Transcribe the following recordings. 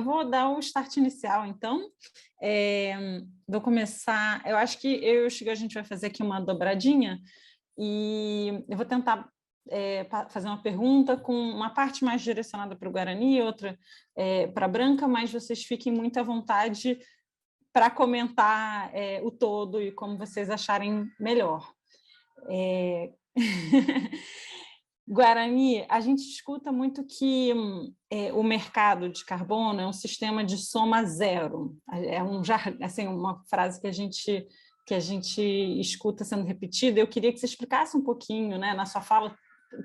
eu vou dar o start inicial, então. Vou começar. Eu acho que eu e o Chico, a gente vai fazer aqui uma dobradinha e eu vou tentar fazer uma pergunta com uma parte mais direcionada para o Guarani e outra para a Branca, mas vocês fiquem muito à vontade para comentar o todo e como vocês acharem melhor. Guarani, a gente escuta muito que o mercado de carbono é um sistema de soma zero. É assim, uma frase que a gente escuta sendo repetida. Eu queria que você explicasse um pouquinho, né? Na sua fala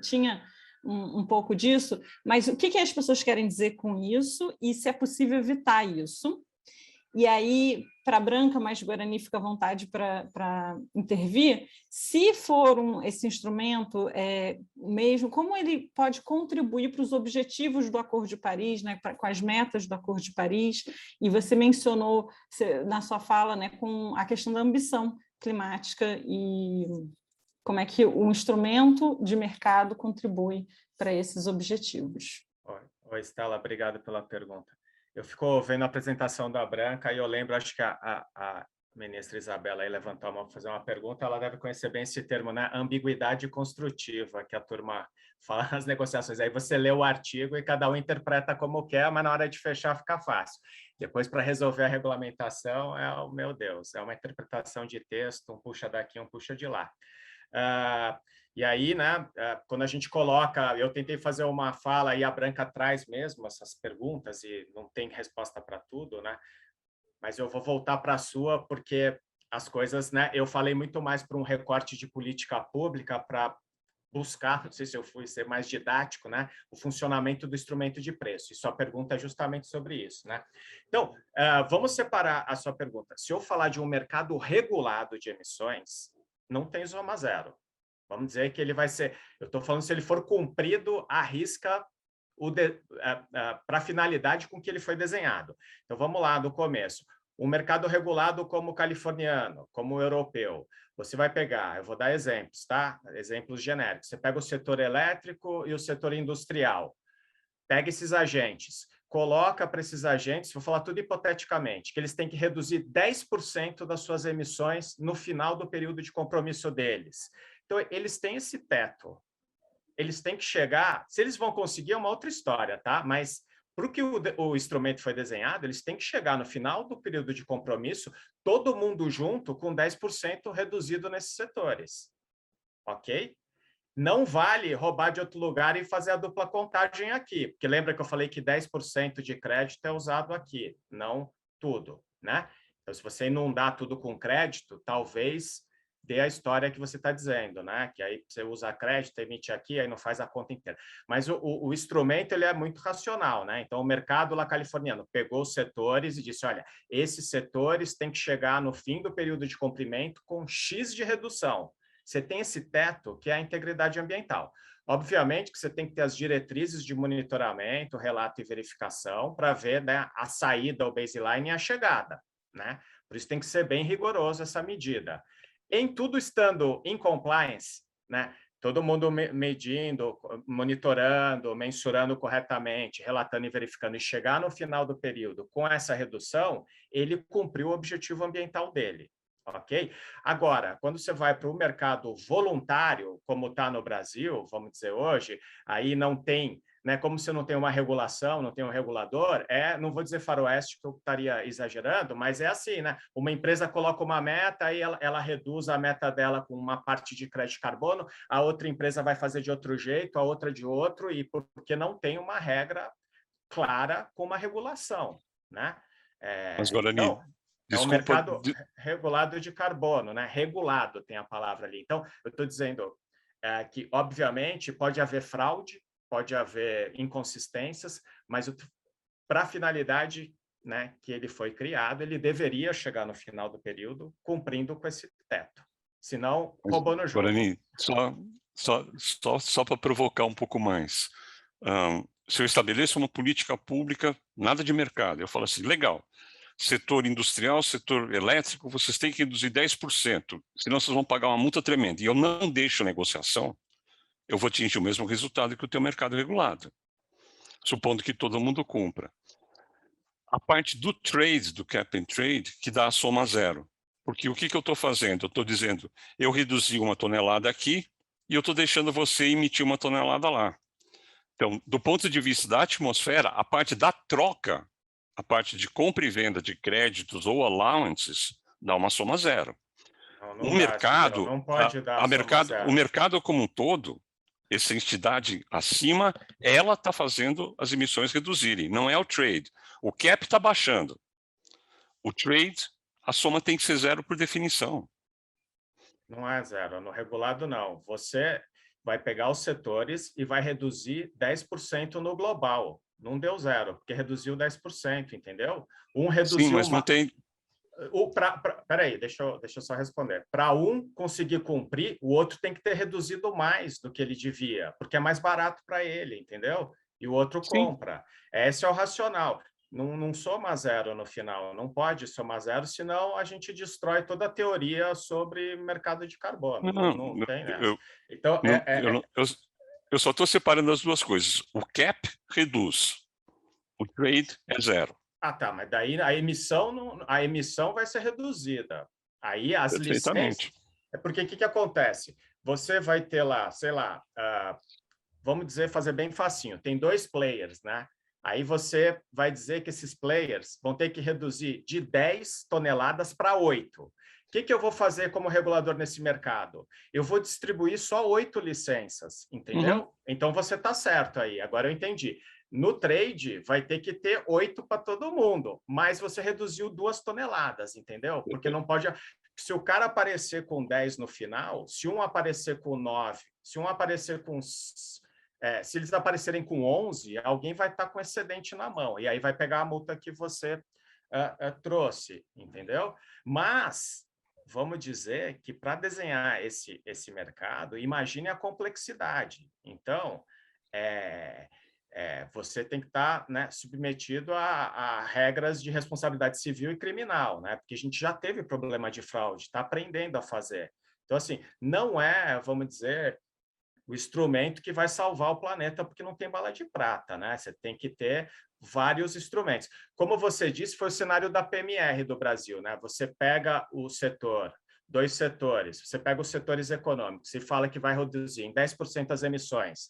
tinha um pouco disso, mas o que as pessoas querem dizer com isso e se é possível evitar isso? E aí, para a Branca, mas Guarani fica à vontade para intervir, se for esse instrumento mesmo, como ele pode contribuir para os objetivos do Acordo de Paris, né, com as metas do Acordo de Paris, e você mencionou na sua fala, né, com a questão da ambição climática e como é que o instrumento de mercado contribui para esses objetivos. Oi, Estela, obrigado pela pergunta. Eu fico vendo a apresentação da Branca e eu lembro, acho que a ministra Isabela aí levantou a mão para fazer uma pergunta, ela deve conhecer bem esse termo, né? Ambiguidade construtiva, que a turma fala nas negociações. Aí você lê o artigo e cada um interpreta como quer, mas na hora de fechar fica fácil. Depois, para resolver a regulamentação, meu Deus, é uma interpretação de texto, um puxa daqui, um puxa de lá. E aí, né, quando a gente coloca, eu tentei fazer uma fala e a Branca traz mesmo essas perguntas e não tem resposta para tudo, né? Mas eu vou voltar para a sua porque as coisas, né? Eu falei muito mais para um recorte de política pública para buscar, não sei se eu fui ser mais didático, né? O funcionamento do instrumento de preço. E sua pergunta é justamente sobre isso, né? Então, vamos separar a sua pergunta. Se eu falar de um mercado regulado de emissões, não tem soma zero. Vamos dizer que ele vai ser... Eu estou falando se ele for cumprido à risca para a finalidade com que ele foi desenhado. Então, vamos lá do começo. Um mercado regulado como o californiano, como o europeu. Você vai pegar, eu vou dar exemplos, tá? Exemplos genéricos. Você pega o setor elétrico e o setor industrial. Pega esses agentes. Coloca para esses agentes, vou falar tudo hipoteticamente, que eles têm que reduzir 10% das suas emissões no final do período de compromisso deles. Então, eles têm esse teto. Eles têm que chegar... Se eles vão conseguir, é uma outra história, tá? Mas, para o que o instrumento foi desenhado, eles têm que chegar no final do período de compromisso, todo mundo junto, com 10% reduzido nesses setores. Ok? Não vale roubar de outro lugar e fazer a dupla contagem aqui, porque lembra que eu falei que 10% de crédito é usado aqui, não tudo, né? Então, se você inundar tudo com crédito, talvez dê a história que você está dizendo, né? Que aí você usa crédito, emite aqui, aí não faz a conta inteira. Mas o instrumento ele é muito racional, né? Então, o mercado lá californiano pegou os setores e disse, olha, esses setores têm que chegar no fim do período de cumprimento com X de redução. Você tem esse teto, que é a integridade ambiental. Obviamente que você tem que ter as diretrizes de monitoramento, relato e verificação para ver, né, a saída, o baseline e a chegada, né? Por isso tem que ser bem rigoroso essa medida. Em tudo estando em compliance, né, todo mundo medindo, monitorando, mensurando corretamente, relatando e verificando, e chegar no final do período com essa redução, ele cumpriu o objetivo ambiental dele. Ok? Agora, quando você vai para o mercado voluntário, como está no Brasil, vamos dizer hoje, aí não tem, né? Como você não tem uma regulação, não tem um regulador, não vou dizer faroeste, que eu estaria exagerando, mas é assim, né? Uma empresa coloca uma meta, aí ela reduz a meta dela com uma parte de crédito de carbono, a outra empresa vai fazer de outro jeito, a outra de outro, e porque não tem uma regra clara com uma regulação, né? Mas, Guarani, Então, é um desculpa... mercado regulado de carbono, né? Regulado tem a palavra ali. Então, eu estou dizendo que, obviamente, pode haver fraude, pode haver inconsistências, mas para a finalidade, né, que ele foi criado, ele deveria chegar no final do período cumprindo com esse teto. Senão, roubou no jogo. Guarani, só para provocar um pouco mais. Se eu estabeleço uma política pública, nada de mercado, eu falo assim, legal, setor industrial, setor elétrico, vocês têm que reduzir 10%, senão vocês vão pagar uma multa tremenda. E eu não deixo negociação, eu vou atingir o mesmo resultado que o teu mercado regulado, supondo que todo mundo cumpra. a parte do trade, do cap and trade, que dá a soma zero. Porque o que eu estou fazendo? Eu estou dizendo, eu reduzi 1 tonelada aqui e eu estou deixando você emitir 1 tonelada lá. Então, do ponto de vista da atmosfera, a parte da troca, a parte de compra e venda de créditos ou allowances, dá uma soma zero. Não O dá, mercado, não pode dar soma zero. o mercado como um todo, essa entidade acima, ela está fazendo as emissões reduzirem, não é o trade. O cap está baixando. O trade, a soma tem que ser zero por definição. Não é zero, no regulado não. Você vai pegar os setores e vai reduzir 10% no global. Não deu zero, porque reduziu 10%, entendeu? Um reduziu... Sim, mas não tem... Peraí, deixa eu só responder. Para um conseguir cumprir, o outro tem que ter reduzido mais do que ele devia, porque é mais barato para ele, entendeu? E o outro compra. Esse é o racional. Não soma zero no final, não pode somar zero, senão a gente destrói toda a teoria sobre mercado de carbono. Não tem nessa. Então, eu só estou separando as duas coisas. O cap reduz, o trade é zero. Ah, tá, mas daí a emissão vai ser reduzida. Aí as licenças... Porque o que acontece? Você vai ter lá, sei lá, vamos dizer, fazer bem facinho, tem 2 players, né? Aí você vai dizer que esses players vão ter que reduzir de 10 toneladas para 8. O que eu vou fazer como regulador nesse mercado? Eu vou distribuir só 8 licenças, entendeu? Então você está certo aí, agora eu entendi. No trade, vai ter que ter 8 para todo mundo, mas você reduziu 2 toneladas, entendeu? Porque não pode... Se o cara aparecer com 10 no final, se um aparecer com 9, se um aparecer com... se eles aparecerem com 11, alguém vai estar com excedente na mão, e aí vai pegar a multa que você trouxe, entendeu? Mas... vamos dizer que para desenhar esse mercado, imagine a complexidade. Então, você tem que estar, né, submetido a regras de responsabilidade civil e criminal, né? Porque a gente já teve problema de fraude, está aprendendo a fazer. Então, assim, não é, vamos dizer, o instrumento que vai salvar o planeta, porque não tem bala de prata, né? Você tem que ter vários instrumentos. Como você disse, foi o cenário da PMR do Brasil, né? Você pega o setor, 2 setores, você pega os setores econômicos e fala que vai reduzir em 10% as emissões.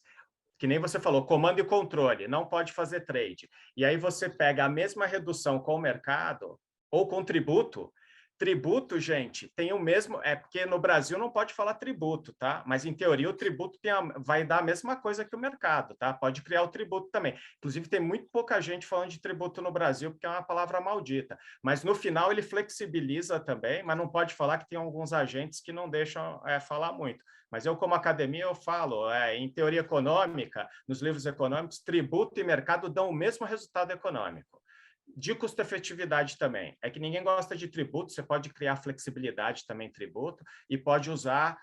Que nem você falou, comando e controle, não pode fazer trade. E aí você pega a mesma redução com o mercado ou com tributo. Tributo, gente, tem o mesmo... porque no Brasil não pode falar tributo, tá? Mas, em teoria, o tributo vai dar a mesma coisa que o mercado, tá? Pode criar o tributo também. Inclusive, tem muito pouca gente falando de tributo no Brasil, porque é uma palavra maldita. Mas, no final, ele flexibiliza também, mas não pode falar que tem alguns agentes que não deixam falar muito. Mas eu, como academia, eu falo, em teoria econômica, nos livros econômicos, tributo e mercado dão o mesmo resultado econômico. De custo-efetividade também. É que ninguém gosta de tributo, você pode criar flexibilidade também em tributo e pode usar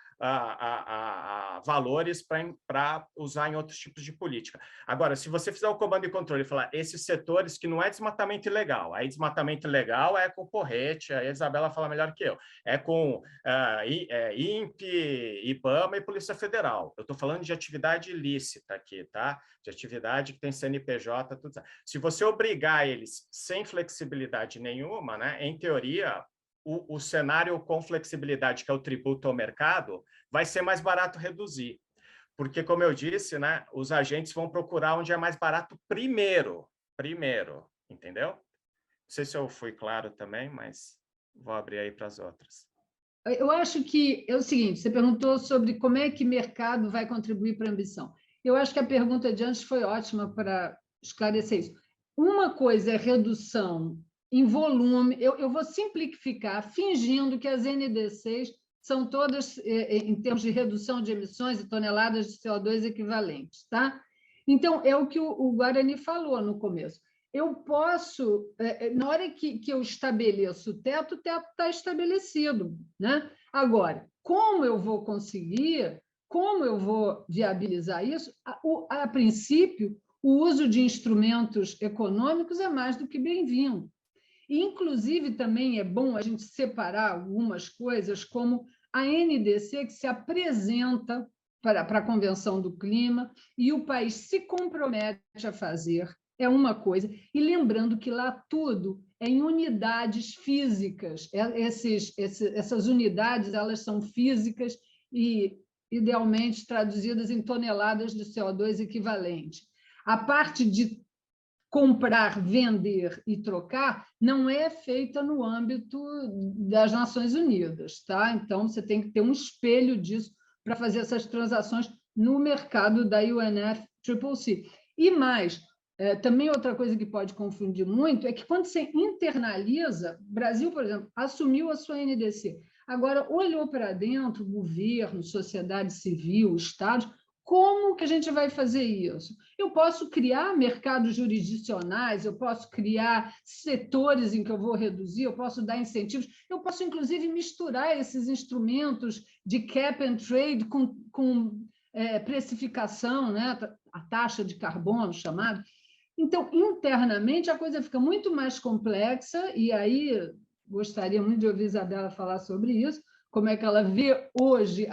valores para usar em outros tipos de política. Agora, se você fizer o comando e controle e falar esses setores que não é desmatamento ilegal, aí desmatamento ilegal é com porrete, a Isabela fala melhor que eu, é com INPE, IBAMA e Polícia Federal. Eu estou falando de atividade ilícita aqui, tá? De atividade que tem CNPJ, tudo isso. Se você obrigar eles sem flexibilidade nenhuma, né, em teoria, o cenário com flexibilidade, que é o tributo ao mercado, vai ser mais barato reduzir. Porque, como eu disse, né, os agentes vão procurar onde é mais barato primeiro, entendeu? Não sei se eu fui claro também, mas vou abrir aí para as outras. Eu acho que é o seguinte, você perguntou sobre como é que o mercado vai contribuir para a ambição. Eu acho que a pergunta de antes foi ótima para esclarecer isso. Uma coisa é redução em volume, eu vou simplificar, fingindo que as NDCs são todas, em termos de redução de emissões e toneladas de CO2 equivalentes, tá? Então, é o que o Guarani falou no começo. Eu posso, na hora que eu estabeleço o teto está estabelecido, né? Agora, como eu vou conseguir, como eu vou viabilizar isso? A princípio, o uso de instrumentos econômicos é mais do que bem-vindo. E, inclusive, também é bom a gente separar algumas coisas, como a NDC, que se apresenta para a Convenção do Clima, e o país se compromete a fazer é uma coisa. E lembrando que lá tudo é em unidades físicas. Essas unidades, elas são físicas e, idealmente, traduzidas em toneladas de CO2 equivalente. A parte de comprar, vender e trocar não é feita no âmbito das Nações Unidas, tá? Então, você tem que ter um espelho disso para fazer essas transações no mercado da UNFCCC. E mais, também outra coisa que pode confundir muito é que quando você internaliza, o Brasil, por exemplo, assumiu a sua NDC, agora olhou para dentro, governo, sociedade civil, estados, como que a gente vai fazer isso? Eu posso criar mercados jurisdicionais, eu posso criar setores em que eu vou reduzir, eu posso dar incentivos, eu posso, inclusive, misturar esses instrumentos de cap and trade com precificação, né? A taxa de carbono chamada. Então, internamente, a coisa fica muito mais complexa, e aí gostaria muito de ouvir a Isabela falar sobre isso, como é que ela vê hoje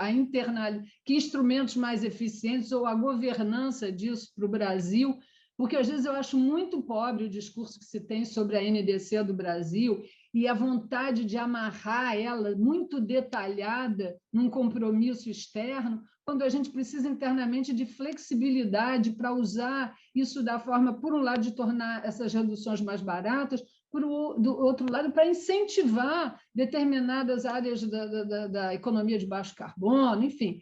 que instrumentos mais eficientes ou a governança disso para o Brasil, porque às vezes eu acho muito pobre o discurso que se tem sobre a NDC do Brasil e a vontade de amarrar ela muito detalhada num compromisso externo, quando a gente precisa internamente de flexibilidade para usar isso da forma, por um lado, de tornar essas reduções mais baratas, do outro lado, para incentivar determinadas áreas da economia de baixo carbono, enfim,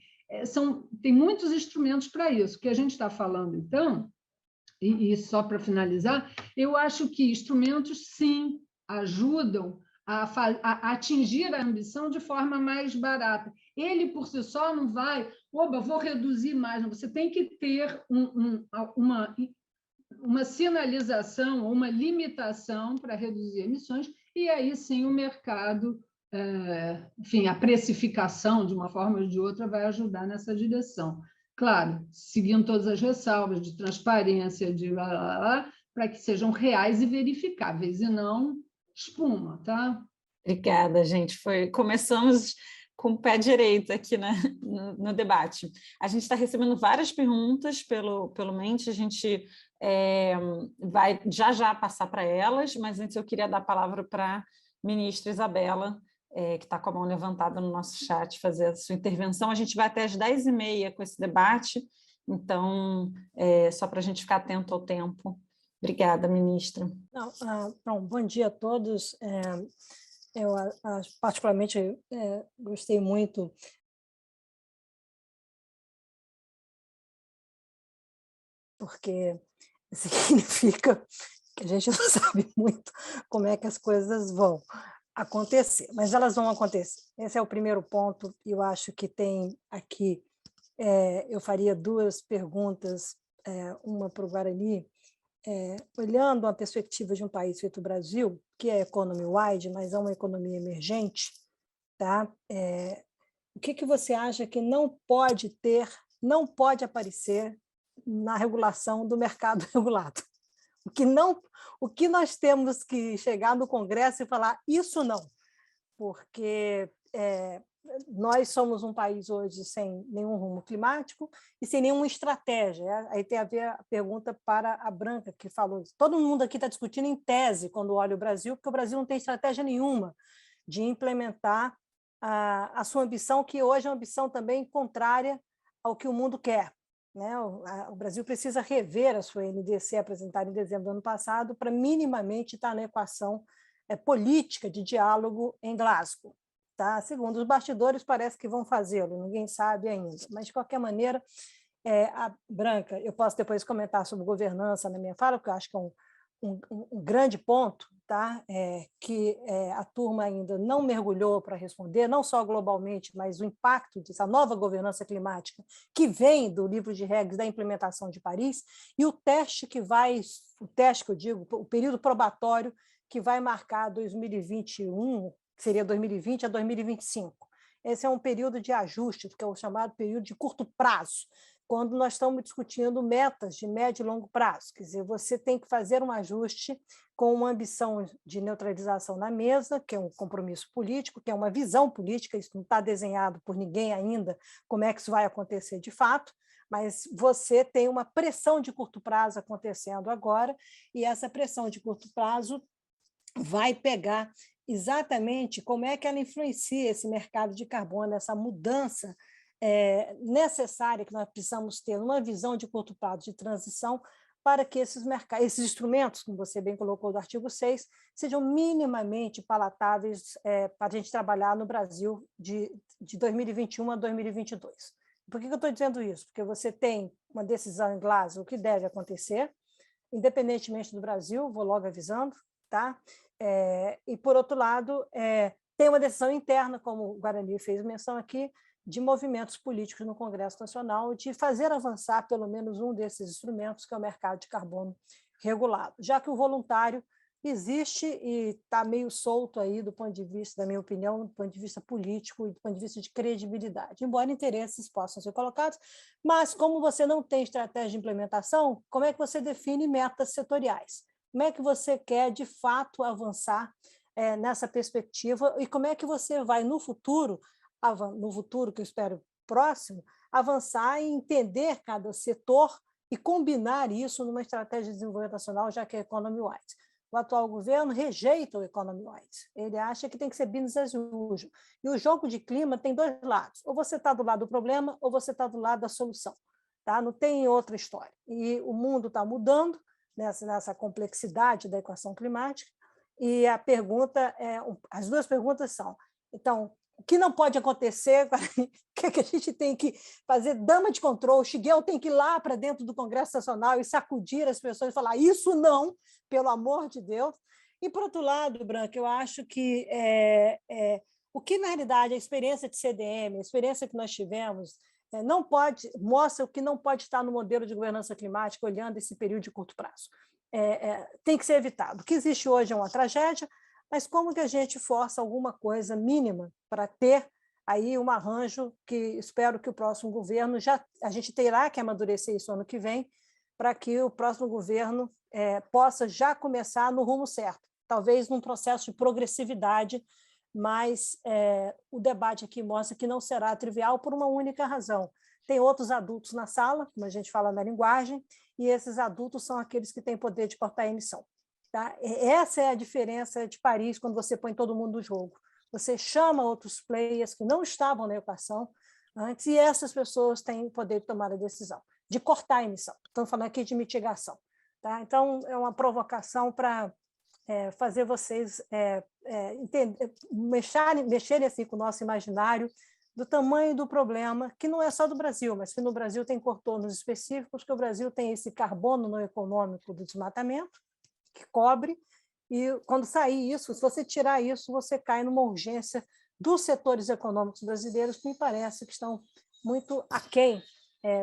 tem muitos instrumentos para isso. O que a gente está falando, então, e só para finalizar, eu acho que instrumentos, sim, ajudam a atingir a ambição de forma mais barata. Ele, por si só, não vai, vou reduzir mais. Não. Você tem que ter uma sinalização ou uma limitação para reduzir emissões, e aí sim o mercado, enfim, a precificação, de uma forma ou de outra, vai ajudar nessa direção. Claro, seguindo todas as ressalvas de transparência, para que sejam reais e verificáveis, e não espuma, tá? Obrigada, gente. Começamos com o pé direito aqui, né, no debate. A gente está recebendo várias perguntas pelo Mente, a gente vai já passar para elas, mas antes eu queria dar a palavra para a ministra Isabela, que está com a mão levantada no nosso chat, fazer a sua intervenção. A gente vai até às 10h30 com esse debate, então, só para a gente ficar atento ao tempo. Obrigada, ministra. Bom dia a todos. Eu, particularmente, gostei muito porque significa que a gente não sabe muito como é que as coisas vão acontecer, mas elas vão acontecer. Esse é o primeiro ponto, e eu acho que tem aqui, eu faria duas perguntas, uma para o Guarani, olhando a perspectiva de um país feito o Brasil, que é economy-wide, mas é uma economia emergente, tá? O que você acha que não pode aparecer na regulação do mercado regulado? O que nós temos que chegar no Congresso e falar, isso não, porque nós somos um país hoje sem nenhum rumo climático e sem nenhuma estratégia. Aí tem a ver a pergunta para a Branca, que falou isso. Todo mundo aqui está discutindo em tese quando olha o Brasil, porque o Brasil não tem estratégia nenhuma de implementar a sua ambição, que hoje é uma ambição também contrária ao que o mundo quer. Né? O Brasil precisa rever a sua NDC apresentada em dezembro do ano passado para minimamente estar na equação política de diálogo em Glasgow. Tá? Segundo os bastidores, parece que vão fazê-lo, ninguém sabe ainda. Mas, de qualquer maneira, a Branca, eu posso depois comentar sobre governança na minha fala, porque eu acho que é um grande ponto, tá? Que a turma ainda não mergulhou para responder, não só globalmente, mas o impacto dessa nova governança climática que vem do livro de regras da implementação de Paris, e o teste que eu digo, o período probatório que vai marcar 2021, que seria 2020 a 2025. Esse é um período de ajuste, que é o chamado período de curto prazo, quando nós estamos discutindo metas de médio e longo prazo. Quer dizer, você tem que fazer um ajuste com uma ambição de neutralização na mesa, que é um compromisso político, que é uma visão política, isso não está desenhado por ninguém ainda, como é que isso vai acontecer de fato, mas você tem uma pressão de curto prazo acontecendo agora, e essa pressão de curto prazo vai pegar exatamente como é que ela influencia esse mercado de carbono, essa mudança necessária que nós precisamos ter uma visão de curto prazo de transição para que esses instrumentos, como você bem colocou do artigo 6, sejam minimamente palatáveis para a gente trabalhar no Brasil de 2021 a 2022. Por que eu estou dizendo isso? Porque você tem uma decisão em Glasgow que deve acontecer, independentemente do Brasil, vou logo avisando, tá? E, por outro lado, tem uma decisão interna, como o Guarani fez menção aqui, de movimentos políticos no Congresso Nacional, de fazer avançar pelo menos um desses instrumentos, que é o mercado de carbono regulado, já que o voluntário existe e está meio solto aí do ponto de vista, da minha opinião, do ponto de vista político e do ponto de vista de credibilidade, embora interesses possam ser colocados, mas como você não tem estratégia de implementação, como é que você define metas setoriais? Como é que você quer, de fato, avançar nessa perspectiva e como é que você vai, no futuro que eu espero próximo, avançar e entender cada setor e combinar isso numa estratégia de desenvolvimento nacional, já que é economy wise. O atual governo rejeita o economy wise. Ele acha que tem que ser business as usual. E o jogo de clima tem dois lados. Ou você está do lado do problema, ou você está do lado da solução. Tá? Não tem outra história. E o mundo está mudando nessa complexidade da equação climática. E as duas perguntas são, então, o que não pode acontecer, o que a gente tem que fazer dama de controle, o Shigel tem que ir lá para dentro do Congresso Nacional e sacudir as pessoas e falar isso não, pelo amor de Deus. E, por outro lado, Branca, eu acho que o que, na realidade, a experiência de CDM, a experiência que nós tivemos, mostra o que não pode estar no modelo de governança climática olhando esse período de curto prazo. Tem que ser evitado. O que existe hoje é uma tragédia, mas como que a gente força alguma coisa mínima para ter aí um arranjo que espero que o próximo governo a gente terá que amadurecer isso ano que vem, para que o próximo governo possa já começar no rumo certo, talvez num processo de progressividade, mas o debate aqui mostra que não será trivial por uma única razão. Tem outros adultos na sala, como a gente fala na linguagem, e esses adultos são aqueles que têm poder de cortar a emissão. Tá? Essa é a diferença de Paris quando você põe todo mundo no jogo. Você chama outros players que não estavam na equação antes e essas pessoas têm o poder de tomar a decisão, de cortar a emissão. Estamos falando aqui de mitigação. Tá? Então, é uma provocação para fazer vocês mexerem assim, com o nosso imaginário do tamanho do problema, que não é só do Brasil, mas que no Brasil tem contornos específicos, que o Brasil tem esse carbono não econômico do desmatamento, que cobre, e quando sair isso, se você tirar isso, você cai numa urgência dos setores econômicos brasileiros que me parece que estão muito aquém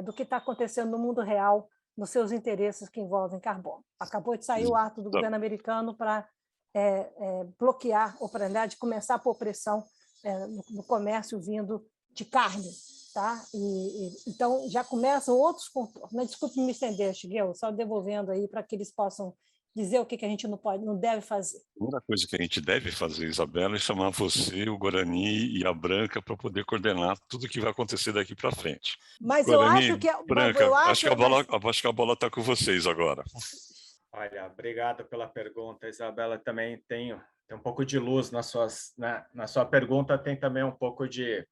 do que está acontecendo no mundo real, nos seus interesses que envolvem carbono. Acabou de sair o ato do governo americano para bloquear, ou para de começar a pôr pressão no comércio vindo de carne. Tá? Então, já começam outros contornos. Mas, desculpe me estender, Shigel, só devolvendo aí para que eles possam dizer o que a gente não deve fazer. A primeira coisa que a gente deve fazer, Isabela, é chamar você, o Guarani e a Branca para poder coordenar tudo o que vai acontecer daqui para frente. Mas Guarani, eu acho que... Branca, acho que a bola está com vocês agora. Olha, obrigado pela pergunta, Isabela. Também tem um pouco de luz na sua pergunta, tem também um pouco de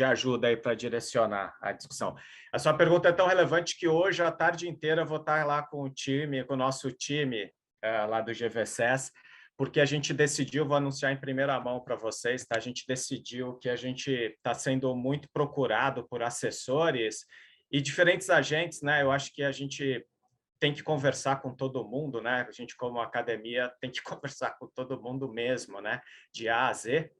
ajuda aí para direcionar a discussão. A sua pergunta é tão relevante que hoje, a tarde inteira, eu vou estar lá com o nosso time lá do GVCS, porque a gente decidiu, vou anunciar em primeira mão para vocês, tá? A gente decidiu que a gente está sendo muito procurado por assessores e diferentes agentes, né? Eu acho que a gente tem que conversar com todo mundo, né? A gente, como academia, tem que conversar com todo mundo mesmo, né? De A a Z.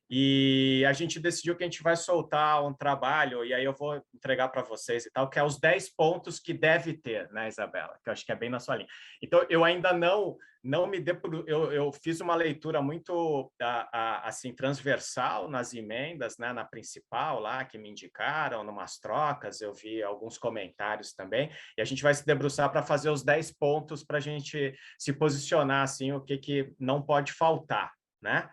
E a gente decidiu que a gente vai soltar um trabalho, e aí eu vou entregar para vocês e tal, que é os 10 pontos que deve ter, né, Isabela? Que eu acho que é bem na sua linha. Então, eu ainda não me eu fiz uma leitura muito assim transversal nas emendas, né, na principal lá, que me indicaram, numas trocas, eu vi alguns comentários também, e a gente vai se debruçar para fazer os 10 pontos para a gente se posicionar, assim, o que não pode faltar, né?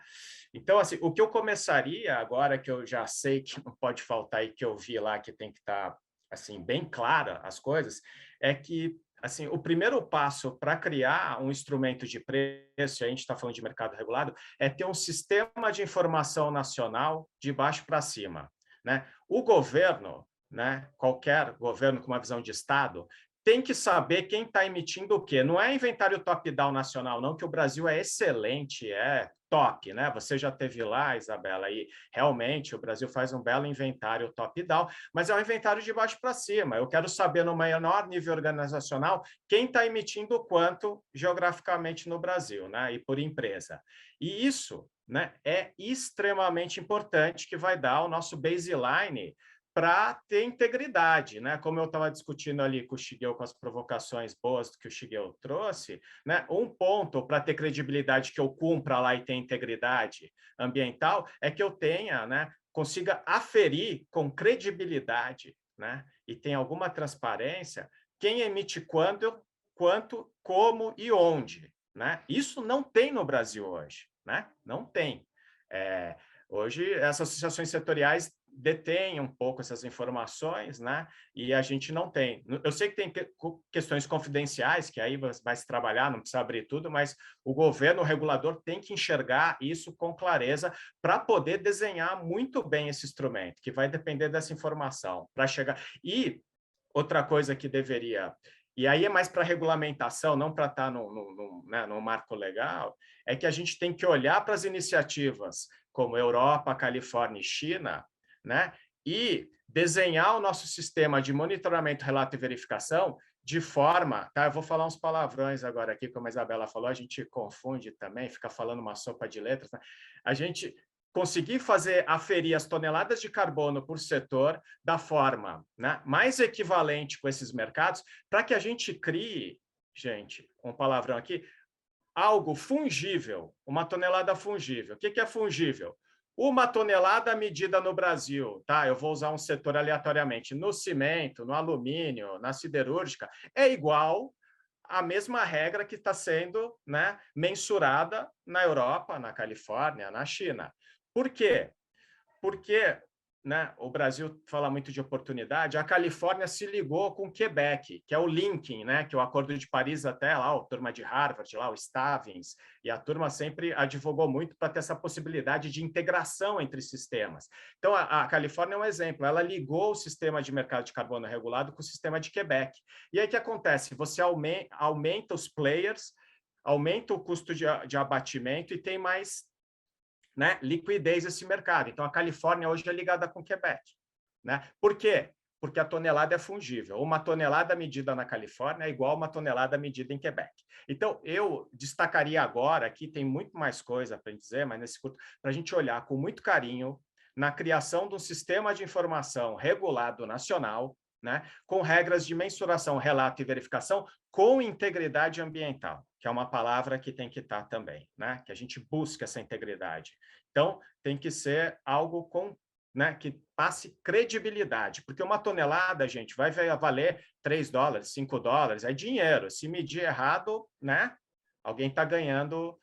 Então, assim, o que eu começaria agora, que eu já sei que não pode faltar e que eu vi lá que tem que estar assim, bem clara as coisas, é que assim, o primeiro passo para criar um instrumento de preço, a gente está falando de mercado regulado, é ter um sistema de informação nacional de baixo para cima, né? O governo, né, qualquer governo com uma visão de Estado, tem que saber quem está emitindo o quê. Não é inventário top-down nacional, não, que o Brasil é excelente, é top, né? Você já esteve lá, Isabela, e realmente o Brasil faz um belo inventário top-down, mas é um inventário de baixo para cima. Eu quero saber, no menor nível organizacional, quem está emitindo quanto geograficamente no Brasil, né? E por empresa. E isso, né, é extremamente importante, que vai dar o nosso baseline para ter integridade, né? Como eu estava discutindo ali com o Shigeo, com as provocações boas que o Shigeo trouxe, né? Um ponto para ter credibilidade, que eu cumpra lá e tenha integridade ambiental, é que eu tenha, né, consiga aferir com credibilidade, né, e tenha alguma transparência, quem emite quando, quanto, como e onde, né? Isso não tem no Brasil hoje, né? Não tem. Hoje, essas associações setoriais detêm um pouco essas informações, né? E a gente não tem. Eu sei que tem questões confidenciais, que aí vai se trabalhar, não precisa abrir tudo, mas o governo, o regulador, tem que enxergar isso com clareza para poder desenhar muito bem esse instrumento, que vai depender dessa informação para chegar. E outra coisa que deveria, e aí é mais para regulamentação, não para estar no marco legal, é que a gente tem que olhar para as iniciativas como Europa, Califórnia e China, né? E desenhar o nosso sistema de monitoramento, relato e verificação de forma, tá? Eu vou falar uns palavrões agora aqui, como a Isabela falou, a gente confunde também, fica falando uma sopa de letras, né? A gente conseguir aferir as toneladas de carbono por setor da forma, né, mais equivalente com esses mercados, para que a gente crie, gente, um palavrão aqui, algo fungível, uma tonelada fungível. O que é fungível? Uma tonelada medida no Brasil, tá? Eu vou usar um setor aleatoriamente, no cimento, no alumínio, na siderúrgica, é igual à mesma regra que está sendo, né, mensurada na Europa, na Califórnia, na China. Por quê? Porque, né, o Brasil fala muito de oportunidade, a Califórnia se ligou com o Quebec, que é o linking, né, que é o Acordo de Paris até lá, a turma de Harvard, lá, o Stavins, e a turma sempre advogou muito para ter essa possibilidade de integração entre sistemas. Então, a Califórnia é um exemplo, ela ligou o sistema de mercado de carbono regulado com o sistema de Quebec. E aí o que acontece? Você aumenta os players, aumenta o custo de abatimento e tem mais, né, liquidez esse mercado. Então, a Califórnia hoje é ligada com o Quebec, né? Por quê? Porque a tonelada é fungível. Uma tonelada medida na Califórnia é igual a uma tonelada medida em Quebec. Então, eu destacaria agora, aqui tem muito mais coisa para dizer, mas nesse curto, para a gente olhar com muito carinho na criação de um sistema de informação regulado nacional, né, com regras de mensuração, relato e verificação com integridade ambiental, que é uma palavra que tem que estar também, né, que a gente busca essa integridade. Então, tem que ser algo com, né, que passe credibilidade, porque uma tonelada, gente, vai valer $3, $5, é dinheiro. Se medir errado, né, alguém está ganhando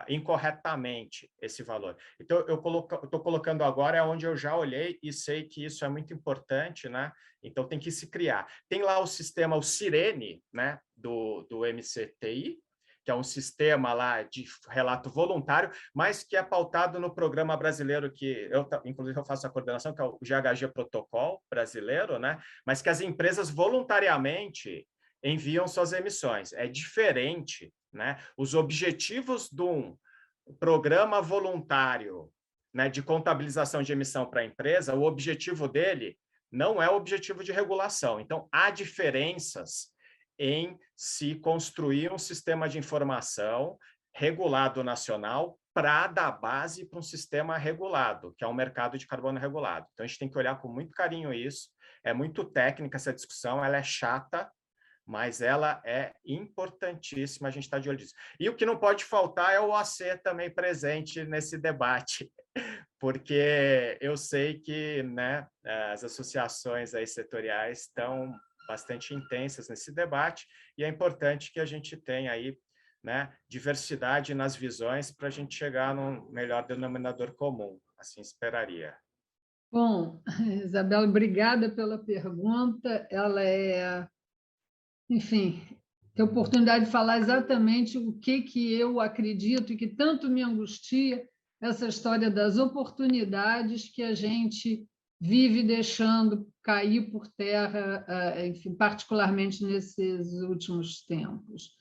incorretamente esse valor. Então, eu estou colocando agora onde eu já olhei e sei que isso é muito importante, né? Então, tem que se criar. Tem lá o sistema, o Sirene, né, do MCTI, que é um sistema lá de relato voluntário, mas que é pautado no programa brasileiro que inclusive eu faço a coordenação, que é o GHG Protocol brasileiro, né? Mas que as empresas voluntariamente enviam suas emissões. É diferente, né? Os objetivos de um programa voluntário, né, de contabilização de emissão para a empresa, o objetivo dele não é o objetivo de regulação. Então, há diferenças em se construir um sistema de informação regulado nacional para dar base para um sistema regulado, que é um mercado de carbono regulado. Então, a gente tem que olhar com muito carinho isso. É muito técnica essa discussão, ela é chata, mas ela é importantíssima, a gente está de olho nisso. E o que não pode faltar é o OAC também presente nesse debate, porque eu sei que, né, as associações aí setoriais estão bastante intensas nesse debate, e é importante que a gente tenha aí, né, diversidade nas visões para a gente chegar num melhor denominador comum, assim esperaria. Bom, Isabela, obrigada pela pergunta. Ela enfim, ter a oportunidade de falar exatamente o que eu acredito e que tanto me angustia, essa história das oportunidades que a gente vive deixando cair por terra, enfim, particularmente nesses últimos tempos.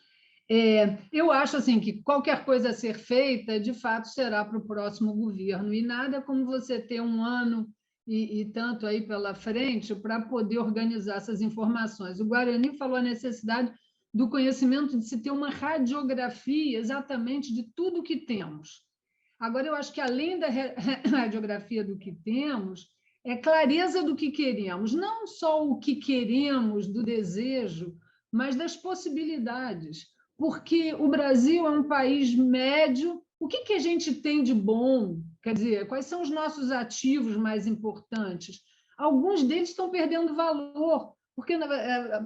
Eu acho assim que qualquer coisa a ser feita, de fato, será para o próximo governo, e nada como você ter um ano e tanto aí pela frente para poder organizar essas informações. O Guarani falou a necessidade do conhecimento de se ter uma radiografia exatamente de tudo que temos. Agora, eu acho que, além da radiografia do que temos, é clareza do que queremos, não só o que queremos, do desejo, mas das possibilidades, porque o Brasil é um país médio. O que a gente tem de bom? Quer dizer, quais são os nossos ativos mais importantes? Alguns deles estão perdendo valor, porque,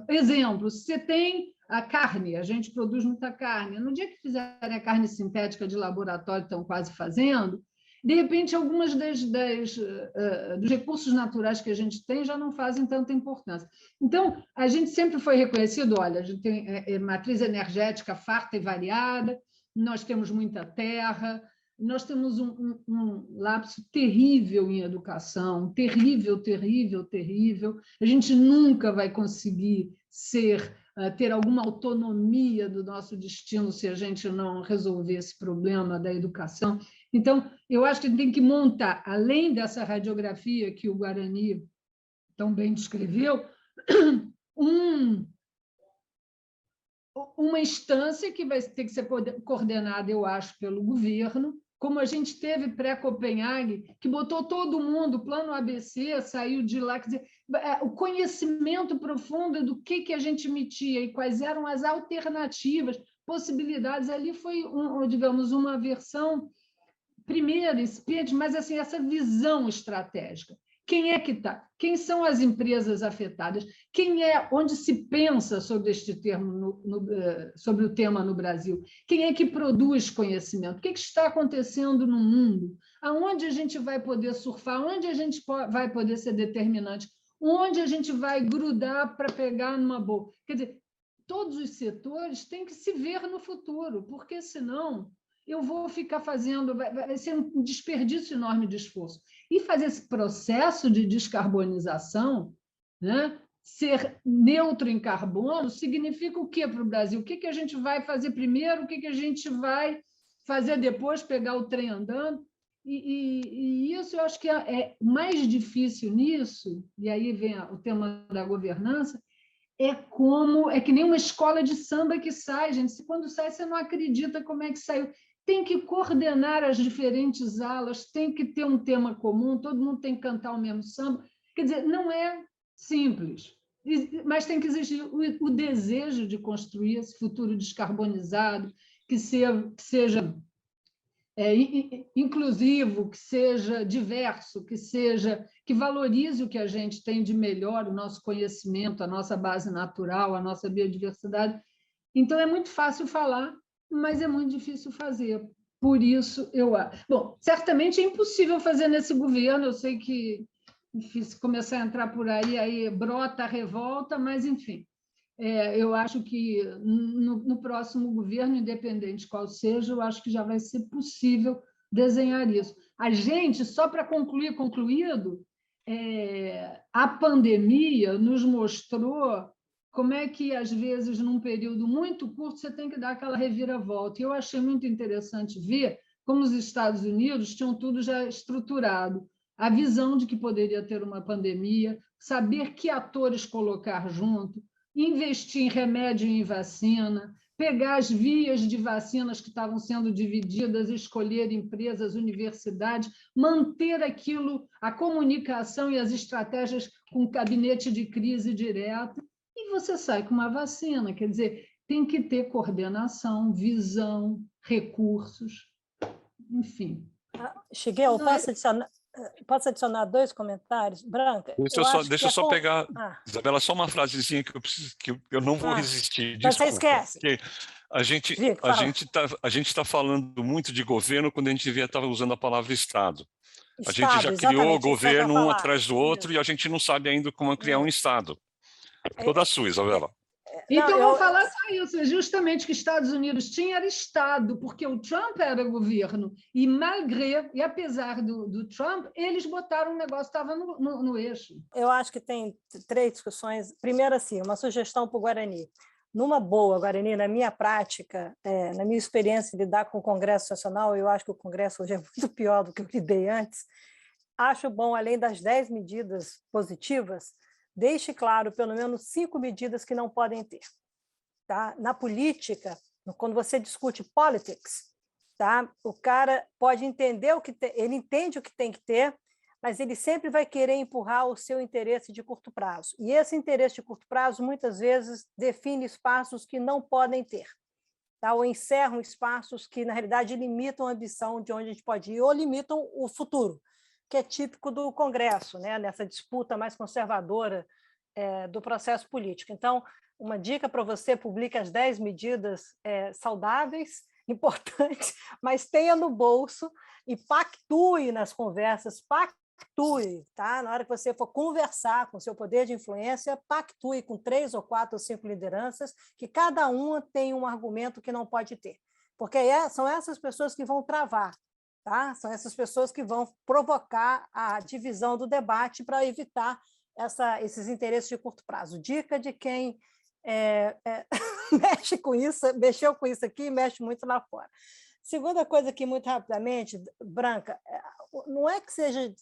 exemplo, você tem a carne, a gente produz muita carne. No dia que fizerem a carne sintética de laboratório, estão quase fazendo, de repente, algumas dos recursos naturais que a gente tem já não fazem tanta importância. Então, a gente sempre foi reconhecido, olha, a gente tem matriz energética farta e variada, nós temos muita terra, nós temos um lapso terrível em educação, terrível, terrível, terrível. A gente nunca vai conseguir ter alguma autonomia do nosso destino se a gente não resolver esse problema da educação. Então, eu acho que tem que montar, além dessa radiografia que o Guarani tão bem descreveu, uma instância que vai ter que ser coordenada, eu acho, pelo governo, como a gente teve pré-Copenhague, que botou todo mundo, o plano ABC saiu de lá, quer dizer, o conhecimento profundo do que a gente emitia e quais eram as alternativas, possibilidades. Ali foi, digamos, uma versão primeira, incipiente, mas assim, essa visão estratégica. Quem é que está? Quem são as empresas afetadas? Onde se pensa sobre este termo, sobre o tema no Brasil? Quem é que produz conhecimento? O que está acontecendo no mundo? Aonde a gente vai poder surfar? Onde a gente vai poder ser determinante? Onde a gente vai grudar para pegar numa boa? Quer dizer, todos os setores têm que se ver no futuro, porque senão eu vou ficar fazendo, vai ser um desperdício enorme de esforço. E fazer esse processo de descarbonização, né, ser neutro em carbono, significa o quê para o Brasil? O que a gente vai fazer primeiro, o que a gente vai fazer depois, pegar o trem andando? E isso eu acho que é mais difícil nisso, e aí vem o tema da governança, é que nem uma escola de samba que sai, gente. Quando sai, você não acredita como é que saiu. Tem que coordenar as diferentes alas, tem que ter um tema comum, todo mundo tem que cantar o mesmo samba. Quer dizer, não é simples, mas tem que existir o desejo de construir esse futuro descarbonizado, que seja inclusivo, que seja diverso, que valorize o que a gente tem de melhor, o nosso conhecimento, a nossa base natural, a nossa biodiversidade. Então, é muito fácil falar, mas é muito difícil fazer. Por isso, bom, certamente é impossível fazer nesse governo, eu sei que, enfim, se começar a entrar por aí brota a revolta, mas, enfim, eu acho que no próximo governo, independente qual seja, eu acho que já vai ser possível desenhar isso. A gente, só para concluído, a pandemia nos mostrou como é que, às vezes, num período muito curto, você tem que dar aquela reviravolta. E eu achei muito interessante ver como os Estados Unidos tinham tudo já estruturado. A visão de que poderia ter uma pandemia, saber que atores colocar junto, investir em remédio e em vacina, pegar as vias de vacinas que estavam sendo divididas, escolher empresas, universidades, manter aquilo, a comunicação e as estratégias com o gabinete de crise direto, e você sai com uma vacina. Quer dizer, tem que ter coordenação, visão, recursos, enfim. Shigeru, posso adicionar 2 comentários? Branca? Deixa eu só pegar, Isabela, só uma frasezinha que eu não vou resistir. Desculpa, você esquece. Porque a gente está falando muito de governo quando a gente devia estar usando a palavra Estado. A gente já criou exatamente, isso que eu ia governo um falar. atrás do outro Isso, e a gente não sabe ainda como criar um isso. Estado. Toda sua, Isabela. Então, Não, vamos falar só isso. Justamente o que os Estados Unidos tinha era Estado, porque o Trump era governo. E, e apesar do Trump, eles botaram um negócio que estava no eixo. Eu acho que tem 3 discussões. Primeiro, assim, uma sugestão para o Guarani. Numa boa, Guarani, na minha prática, na minha experiência de lidar com o Congresso Nacional, eu acho que o Congresso hoje é muito pior do que eu lidei antes. Acho bom, além das 10 medidas positivas, deixe claro pelo menos 5 medidas que não podem ter. Tá? Na política, quando você discute politics, tá? O cara pode entender ele entende o que tem que ter, mas ele sempre vai querer empurrar o seu interesse de curto prazo. E esse interesse de curto prazo, muitas vezes, define espaços que não podem ter, tá? Ou encerram espaços que, na realidade, limitam a ambição de onde a gente pode ir, ou limitam o futuro, que é típico do Congresso, né? Nessa disputa mais conservadora do processo político. Então, uma dica para você: publique as 10 medidas saudáveis, importantes, mas tenha no bolso e pactue nas conversas, pactue, tá? Na hora que você for conversar com o seu poder de influência, pactue com 3 ou 4 ou 5 lideranças, que cada uma tem um argumento que não pode ter, porque são essas pessoas que vão travar. Tá? São essas pessoas que vão provocar a divisão do debate para evitar esses interesses de curto prazo. Dica de quem mexe com isso, mexeu com isso aqui e mexe muito lá fora. Segunda coisa aqui, muito rapidamente, Branca, não é que seja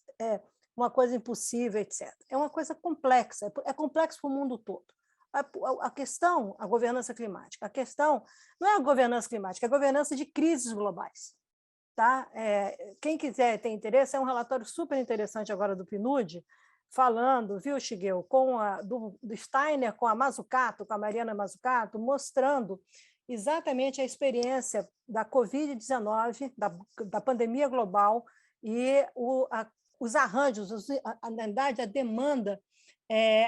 uma coisa impossível, etc. É uma coisa complexa, é complexo para o mundo todo. A questão, a governança climática, a questão não é a governança climática, é a governança de crises globais. Tá? Quem quiser ter interesse, é um relatório super interessante agora do PNUD, falando, viu, Shigeo, do Steiner com a Mazzucato, com a Mariana Mazzucato, mostrando exatamente a experiência da Covid-19, da pandemia global, e os arranjos, na verdade, a demanda,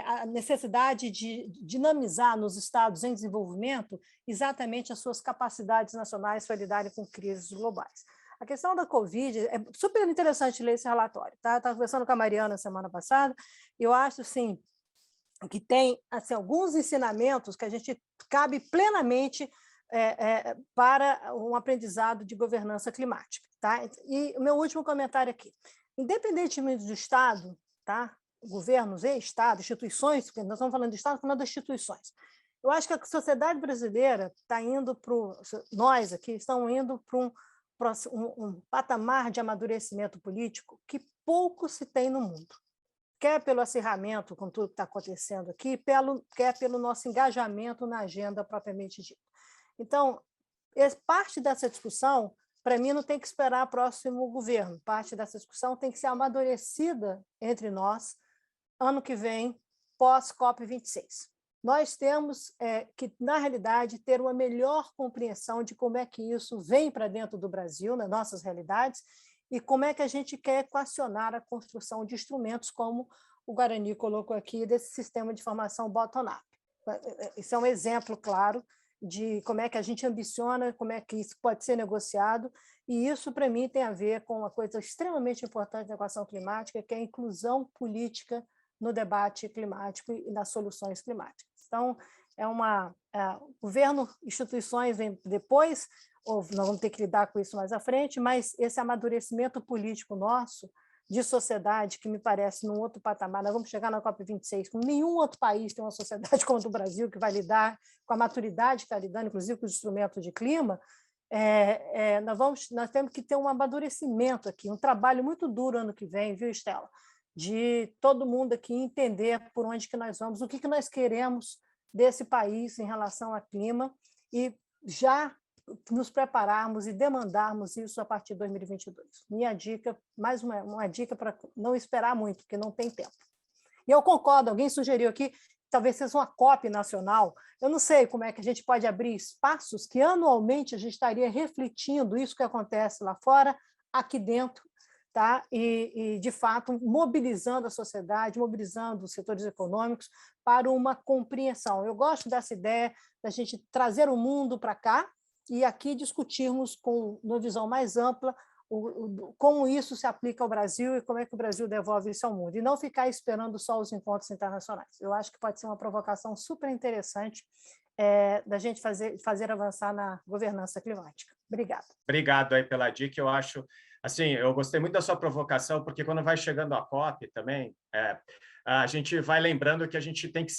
a necessidade de dinamizar nos estados em desenvolvimento exatamente as suas capacidades nacionais para lidarem com crises globais. A questão da Covid, é super interessante ler esse relatório. Tá? Estava conversando com a Mariana semana passada, e eu acho assim, que tem assim, alguns ensinamentos que a gente cabe plenamente para um aprendizado de governança climática. Tá? E o meu último comentário aqui. Independentemente do Estado, tá? Governos e Estado, instituições, porque nós estamos falando do Estado, falando das instituições. Eu acho que a sociedade brasileira está indo para nós aqui estamos indo para um patamar de amadurecimento político que pouco se tem no mundo, quer pelo acirramento com tudo que está acontecendo aqui, quer pelo nosso engajamento na agenda propriamente dita. Então, parte dessa discussão, para mim, não tem que esperar o próximo governo, parte dessa discussão tem que ser amadurecida entre nós, ano que vem, pós-COP26. Nós temos que, na realidade, ter uma melhor compreensão de como é que isso vem para dentro do Brasil, nas nossas realidades, e como é que a gente quer equacionar a construção de instrumentos, como o Guarani colocou aqui, desse sistema de formação bottom-up. Isso é um exemplo claro de como é que a gente ambiciona, como é que isso pode ser negociado, e isso, para mim, tem a ver com uma coisa extremamente importante da equação climática, que é a inclusão política no debate climático e nas soluções climáticas. Então, governo, instituições vêm depois, ou nós vamos ter que lidar com isso mais à frente, mas esse amadurecimento político nosso, de sociedade, que me parece num outro patamar, nós vamos chegar na COP26, com nenhum outro país tem uma sociedade como a do Brasil, que vai lidar com a maturidade que está lidando, inclusive com os instrumentos de clima, nós temos que ter um amadurecimento aqui, um trabalho muito duro ano que vem, viu, Estela? De todo mundo aqui entender por onde que nós vamos, o que nós queremos desse país em relação ao clima e já nos prepararmos e demandarmos isso a partir de 2022. Minha dica, mais uma dica para não esperar muito, porque não tem tempo. E eu concordo, alguém sugeriu aqui, talvez seja uma COP nacional, eu não sei como é que a gente pode abrir espaços que anualmente a gente estaria refletindo isso que acontece lá fora, aqui dentro, tá? E, de fato, mobilizando a sociedade, mobilizando os setores econômicos para uma compreensão. Eu gosto dessa ideia da gente trazer o mundo para cá e aqui discutirmos com uma visão mais ampla como isso se aplica ao Brasil e como é que o Brasil devolve isso ao mundo, e não ficar esperando só os encontros internacionais. Eu acho que pode ser uma provocação super interessante da gente fazer avançar na governança climática. Obrigada. Obrigado aí pela dica. Eu acho, assim, eu gostei muito da sua provocação, porque quando vai chegando a COP também, a gente vai lembrando que a gente tem que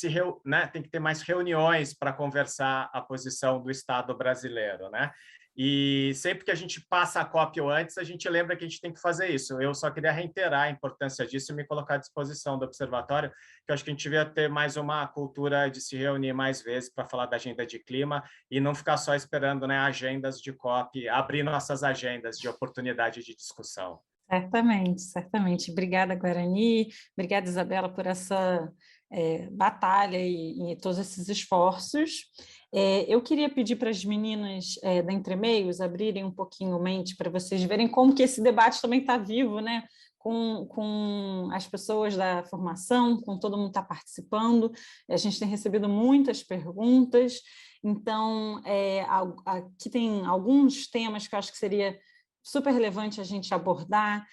tem que ter mais reuniões para conversar a posição do Estado brasileiro, né? E sempre que a gente passa a COP ou antes, a gente lembra que a gente tem que fazer isso. Eu só queria reiterar a importância disso e me colocar à disposição do observatório, que eu acho que a gente devia ter mais uma cultura de se reunir mais vezes para falar da agenda de clima e não ficar só esperando, né, agendas de COP, abrir nossas agendas de oportunidade de discussão. Certamente, certamente. Obrigada, Guarani. Obrigada, Isabela, por essa batalha e todos esses esforços. Eu queria pedir para as meninas da Entre Meios abrirem um pouquinho a mente para vocês verem como que esse debate também está vivo, né? Com as pessoas da formação, com todo mundo que está participando. A gente tem recebido muitas perguntas, então aqui tem alguns temas que eu acho que seria super relevante a gente abordar,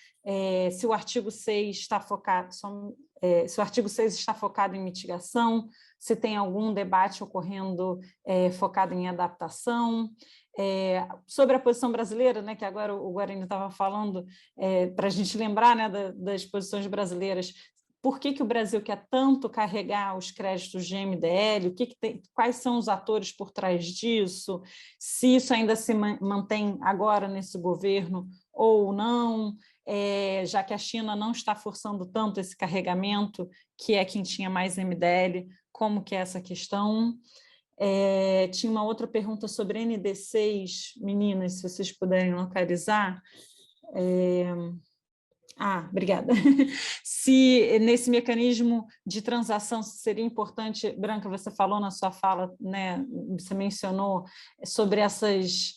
se o artigo 6 está focado, se o artigo 6 está focado em mitigação, se tem algum debate ocorrendo focado em adaptação, sobre a posição brasileira, né, que agora o Guarani estava falando, para a gente lembrar, né, das posições brasileiras. Por que o Brasil quer tanto carregar os créditos de MDL? Quais são os atores por trás disso? Se isso ainda se mantém agora nesse governo ou não, já que a China não está forçando tanto esse carregamento, que é quem tinha mais MDL, como que é essa questão? Tinha uma outra pergunta sobre ND6, meninas, se vocês puderem localizar. Obrigada. Se nesse mecanismo de transação seria importante, Branca, você falou na sua fala, né, você mencionou sobre esses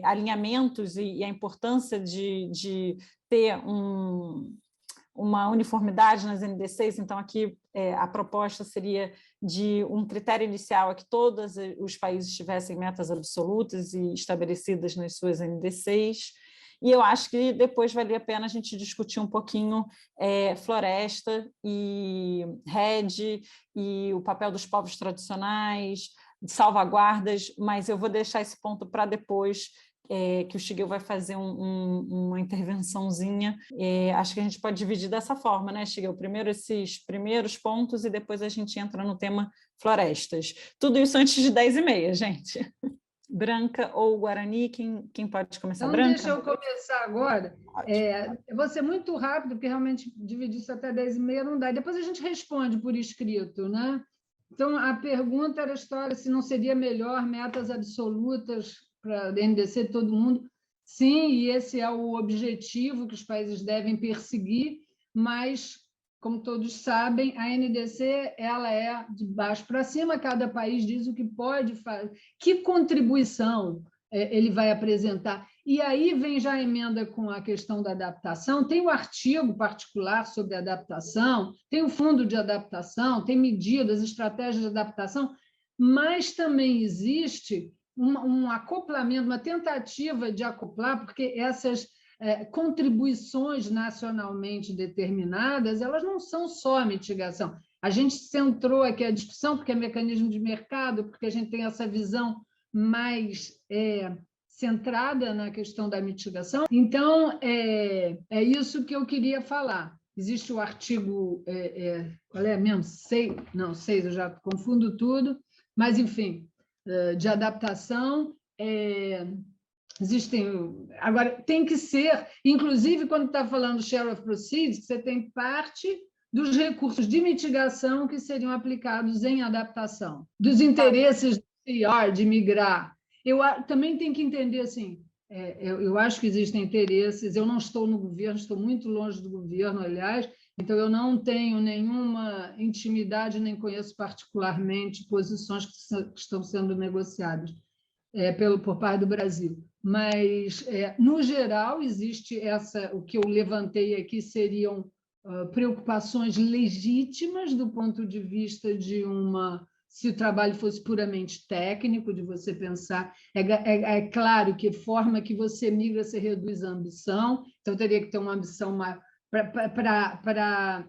alinhamentos e a importância de ter uma uniformidade nas ND6, então aqui a proposta seria de um critério inicial a que todos os países tivessem metas absolutas e estabelecidas nas suas ND6. E eu acho que depois valia a pena a gente discutir um pouquinho floresta e rede e o papel dos povos tradicionais, salvaguardas, mas eu vou deixar esse ponto para depois, que o Shigeo vai fazer uma intervençãozinha. Acho que a gente pode dividir dessa forma, né, Shigeo? Primeiro esses primeiros pontos e depois a gente entra no tema florestas. Tudo isso antes de 10h30, gente. Branca ou Guarani, quem pode começar? Então, Branca? deixa eu começar agora. Eu vou ser muito rápido, porque realmente dividir isso até 10h30 não dá. E depois a gente responde por escrito, né? Então, a pergunta era a história se não seria melhor metas absolutas para a NDC de todo mundo. Sim, e esse é o objetivo que os países devem perseguir, mas, como todos sabem, a NDC ela é de baixo para cima, cada país diz o que pode fazer, que contribuição ele vai apresentar. E aí vem já a emenda com a questão da adaptação, tem o artigo particular sobre adaptação, tem o fundo de adaptação, tem medidas, estratégias de adaptação, mas também existe um acoplamento, uma tentativa de acoplar, porque essas contribuições nacionalmente determinadas, elas não são só a mitigação. A gente centrou aqui a discussão, porque é mecanismo de mercado, porque a gente tem essa visão mais centrada na questão da mitigação. Então, é isso que eu queria falar. Existe o artigo, qual é mesmo? 6, eu já confundo tudo, mas, enfim, de adaptação, existem... Agora, tem que ser, inclusive, quando está falando share of proceeds, você tem parte dos recursos de mitigação que seriam aplicados em adaptação, dos interesses do CR de migrar. Eu também tenho que entender, assim, eu acho que existem interesses, eu não estou no governo, estou muito longe do governo, aliás, então eu não tenho nenhuma intimidade, nem conheço particularmente posições que estão sendo negociadas por parte do Brasil. Mas, no geral, existe o que eu levantei aqui seriam preocupações legítimas do ponto de vista de uma se o trabalho fosse puramente técnico, de você pensar. É claro que forma que você migra, você reduz a ambição, então teria que ter uma ambição para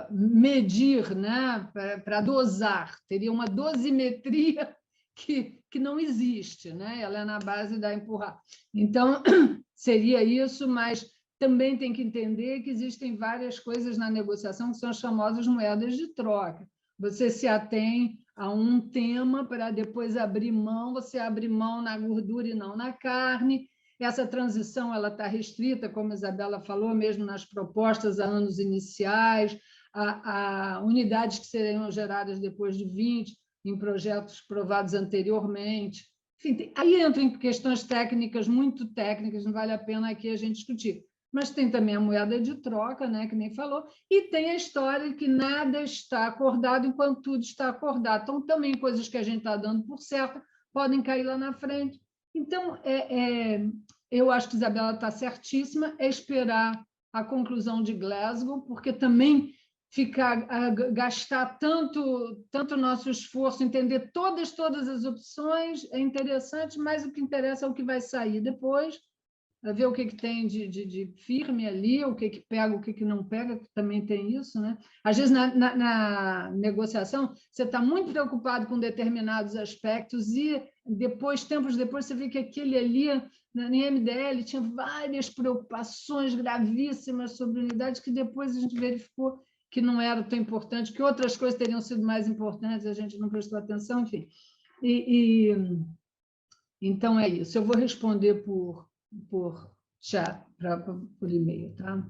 medir, né? Para dosar, teria uma dosimetria que não existe, né? Ela é na base da empurrar. Então, seria isso, mas também tem que entender que existem várias coisas na negociação que são as famosas moedas de troca. Você se atém a um tema para depois abrir mão, você abre mão na gordura e não na carne. Essa transição ela está restrita, como a Isabela falou, mesmo nas propostas a anos iniciais, a unidades que seriam geradas depois de 20, em projetos provados anteriormente. Enfim, aí entram em questões técnicas, muito técnicas, não vale a pena aqui a gente discutir. Mas tem também a moeda de troca, né, que nem falou, e tem a história de que nada está acordado enquanto tudo está acordado. Então, também coisas que a gente está dando por certo podem cair lá na frente. Então, eu acho que a Isabela está certíssima, é esperar a conclusão de Glasgow, porque também gastar tanto nosso esforço, entender todas as opções é interessante, mas o que interessa é o que vai sair depois, ver o que tem de firme ali, o que pega, o que não pega, que também tem isso, né? Às vezes, na negociação, você está muito preocupado com determinados aspectos e depois, tempos depois, você vê que aquele ali, na MDL, tinha várias preocupações gravíssimas sobre unidades que depois a gente verificou que não era tão importante, que outras coisas teriam sido mais importantes, a gente não prestou atenção, enfim. Então, é isso. Eu vou responder por chat, por e-mail, tá?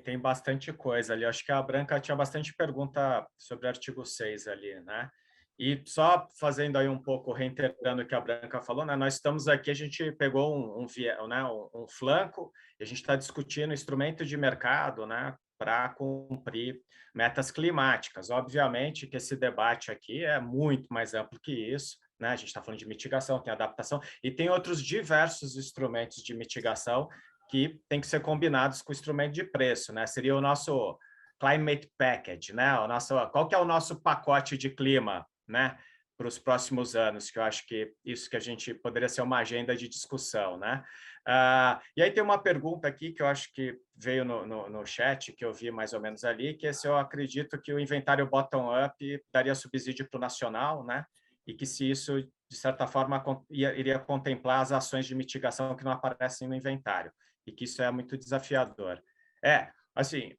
Tem bastante coisa ali. Acho que a Branca tinha bastante pergunta sobre o artigo 6 ali, né? E só fazendo aí um pouco, reiterando o que a Branca falou, né? Nós estamos aqui, a gente pegou um flanco, e a gente está discutindo instrumento de mercado, né? Para cumprir metas climáticas. Obviamente que esse debate aqui é muito mais amplo que isso, né? A gente está falando de mitigação, tem adaptação, e tem outros diversos instrumentos de mitigação que tem que ser combinados com o instrumento de preço, né? Seria o nosso climate package, né? Qual que é o nosso pacote de clima, né? Para os próximos anos, que eu acho que isso que a gente poderia ser uma agenda de discussão, né? E aí tem uma pergunta aqui que eu acho que veio no chat, que eu vi mais ou menos ali, que eu acredito que o inventário bottom-up daria subsídio para o nacional, né? E que se isso, de certa forma, iria contemplar as ações de mitigação que não aparecem no inventário, e que isso é muito desafiador. Assim,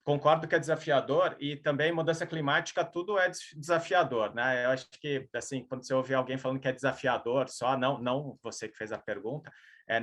concordo que é desafiador, e também mudança climática, tudo é desafiador, né? Eu acho que, assim, quando você ouve alguém falando que é desafiador, só não você que fez a pergunta,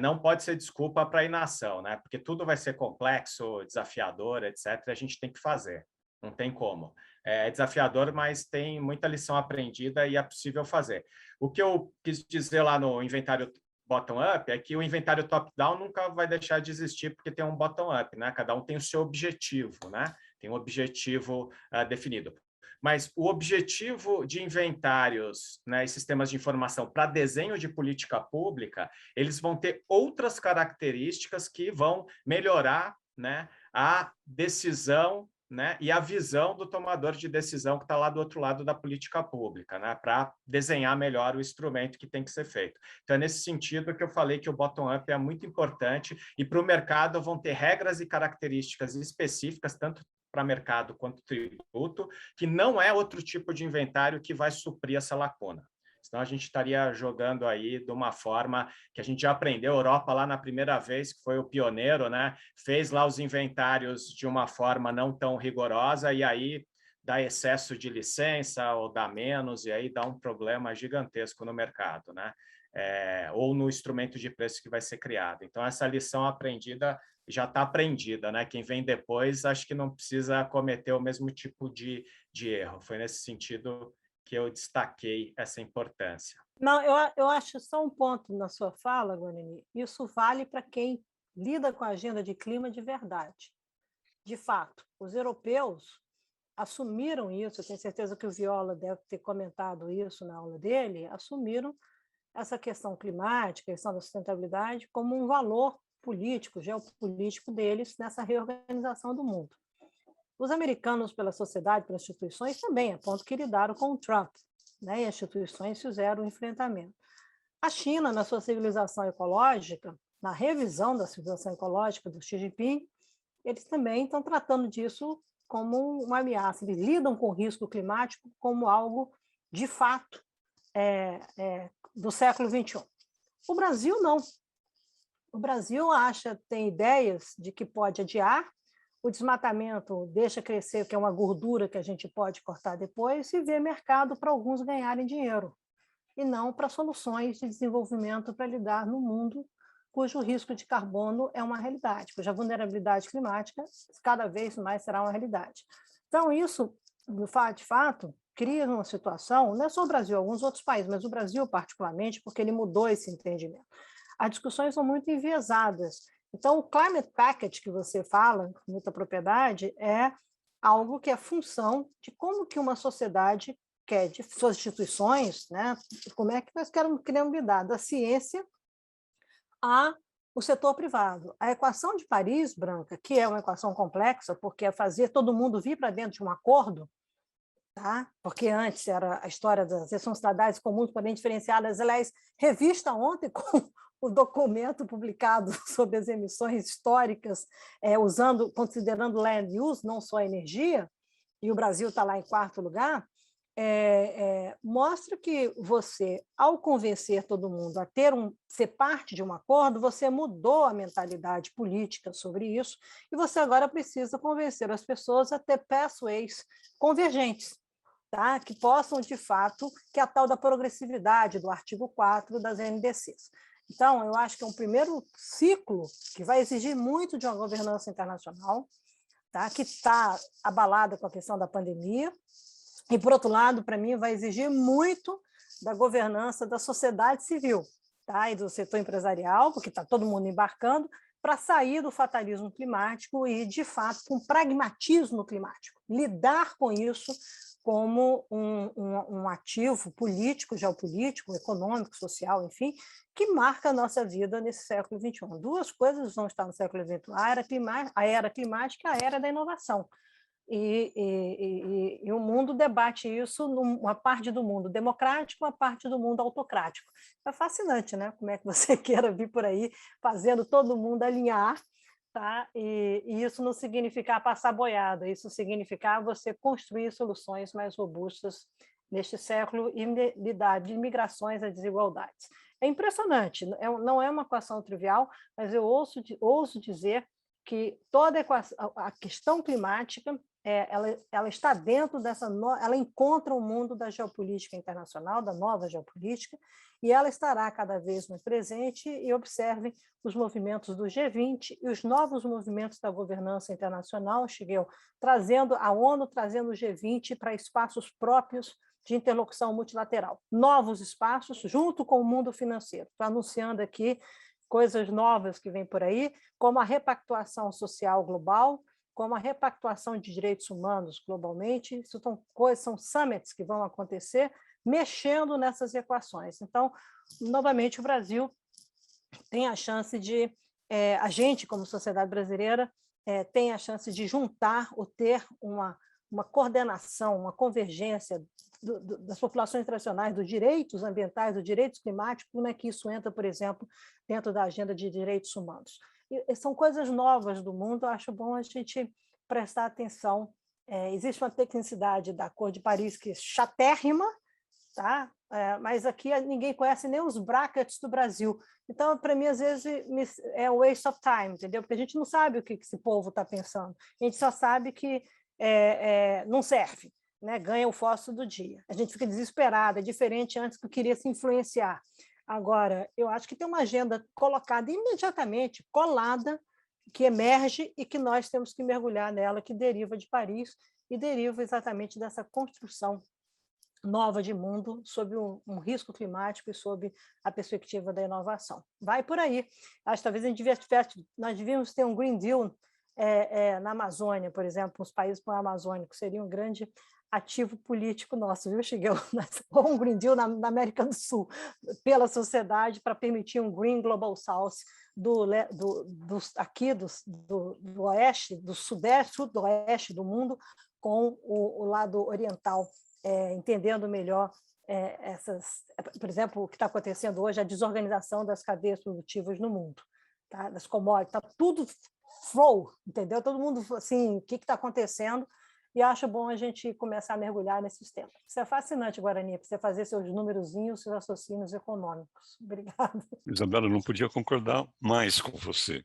não pode ser desculpa para a inação, né? Porque tudo vai ser complexo, desafiador, etc. A gente tem que fazer, não tem como. É desafiador, mas tem muita lição aprendida e é possível fazer. O que eu quis dizer lá no inventário bottom-up é que o inventário top-down nunca vai deixar de existir porque tem um bottom-up, né? Cada um tem o seu objetivo, né? Tem um objetivo definido. Mas o objetivo de inventários, né, e sistemas de informação para desenho de política pública, eles vão ter outras características que vão melhorar, né, a decisão, né, e a visão do tomador de decisão que está lá do outro lado da política pública, né, para desenhar melhor o instrumento que tem que ser feito. Então, é nesse sentido que eu falei que o bottom-up é muito importante, e para o mercado vão ter regras e características específicas, tanto para mercado quanto tributo, que não é outro tipo de inventário que vai suprir essa lacuna. Senão a gente estaria jogando aí de uma forma que a gente já aprendeu. A Europa, lá na primeira vez, que foi o pioneiro, né, fez lá os inventários de uma forma não tão rigorosa, e aí dá excesso de licença ou dá menos, e aí dá um problema gigantesco no mercado, né? Ou no instrumento de preço que vai ser criado. Então, essa lição aprendida já está aprendida, né? Quem vem depois, acho que não precisa cometer o mesmo tipo de erro. Foi nesse sentido que eu destaquei essa importância. Não, eu acho só um ponto na sua fala, Guanini. Isso vale para quem lida com a agenda de clima de verdade. De fato, os europeus assumiram isso, eu tenho certeza que o Viola deve ter comentado isso na aula dele, assumiram essa questão climática, a questão da sustentabilidade, como um valor político, geopolítico deles nessa reorganização do mundo. Os americanos, pela sociedade, pelas instituições, também, a ponto que lidaram com o Trump, né? E as instituições fizeram o enfrentamento. A China, na sua civilização ecológica, na revisão da civilização ecológica do Xi Jinping, eles também estão tratando disso como uma ameaça. Eles lidam com o risco climático como algo, de fato, do século XXI. O Brasil, não. O Brasil tem ideias de que pode adiar, o desmatamento deixa crescer, que é uma gordura que a gente pode cortar depois, e vê mercado para alguns ganharem dinheiro, e não para soluções de desenvolvimento para lidar no mundo cujo risco de carbono é uma realidade, cuja vulnerabilidade climática cada vez mais será uma realidade. Então, isso, de fato, cria uma situação, não é só o Brasil, alguns outros países, mas o Brasil particularmente, porque ele mudou esse entendimento. As discussões são muito enviesadas. Então, o climate package que você fala, com muita propriedade, é algo que é função de como que uma sociedade quer, de suas instituições, né? Como é que nós queremos lidar da ciência ao setor privado. A equação de Paris, Branca, que é uma equação complexa, porque é fazer todo mundo vir para dentro de um acordo, tá? Porque antes era a história das responsabilidades comuns, porém diferenciadas, aliás, revista ontem com o documento publicado sobre as emissões históricas, considerando land use, não só energia, e o Brasil está lá em 4º lugar, mostra que você, ao convencer todo mundo a ser parte de um acordo, você mudou a mentalidade política sobre isso, e você agora precisa convencer as pessoas a ter pathways convergentes, tá? Que possam, de fato, que é a tal da progressividade do artigo 4 das NDCs. Então, eu acho que é um primeiro ciclo que vai exigir muito de uma governança internacional, tá? Que está abalada com a questão da pandemia, e, por outro lado, para mim, vai exigir muito da governança da sociedade civil, tá? E do setor empresarial, porque está todo mundo embarcando, para sair do fatalismo climático e, de fato, com pragmatismo climático. Lidar com isso como um ativo político, geopolítico, econômico, social, enfim, que marca a nossa vida nesse século XXI. Duas coisas vão estar no século XXI, a era climática e a era da inovação. E o mundo debate isso numa parte do mundo democrático, uma parte do mundo autocrático. É fascinante, né? Como é que você queira vir por aí fazendo todo mundo alinhar, tá? E isso não significar passar boiada, isso significar você construir soluções mais robustas neste século e lidar de migrações a desigualdades. É impressionante, não é uma equação trivial, mas eu ouso dizer que toda a questão climática ela está dentro ela encontra o mundo da geopolítica internacional, da nova geopolítica, e ela estará cada vez mais presente. E observem os movimentos do G20 e os novos movimentos da governança internacional, trazendo a ONU, trazendo o G20 para espaços próprios de interlocução multilateral, novos espaços junto com o mundo financeiro. Estou anunciando aqui coisas novas que vêm por aí, como a repactuação social global, como a repactuação de direitos humanos globalmente. Isso são summits que vão acontecer, mexendo nessas equações. Então, novamente, o Brasil tem a chance de, a gente, como sociedade brasileira, tem a chance de juntar ou ter uma coordenação, uma convergência das populações internacionais, dos direitos ambientais, dos direitos climáticos, como é que isso entra, por exemplo, dentro da agenda de direitos humanos. E são coisas novas do mundo, eu acho bom a gente prestar atenção. Existe uma tecnicidade da Acordo de Paris que é chatérrima, tá? Mas aqui ninguém conhece nem os brackets do Brasil. Então, para mim, às vezes, é waste of time, entendeu? Porque a gente não sabe o que esse povo está pensando. A gente só sabe que não serve, né? Ganha o fósforo do dia. A gente fica desesperado, é diferente antes que eu queria se influenciar. Agora, eu acho que tem uma agenda colocada imediatamente, colada, que emerge e que nós temos que mergulhar nela, que deriva de Paris e deriva exatamente dessa construção nova de mundo sob um risco climático e sob a perspectiva da inovação. Vai por aí. Acho que talvez nós devíamos ter um Green Deal na Amazônia, por exemplo, os países amazônicos, seria um grande ativo político nosso, viu, Shigeru? Ou um Green Deal na América do Sul, pela sociedade, para permitir um Green Global South aqui do oeste, do sudeste, sudoeste do mundo, com o lado oriental, entendendo melhor por exemplo, o que está acontecendo hoje, a desorganização das cadeias produtivas no mundo, tá? Das commodities, está tudo flow, entendeu? Todo mundo assim, o que está acontecendo? E acho bom a gente começar a mergulhar nesses temas. Isso é fascinante, Guarani, para você fazer seus númerozinhos, seus raciocínios econômicos. Obrigada. Isabela, eu não podia concordar mais com você.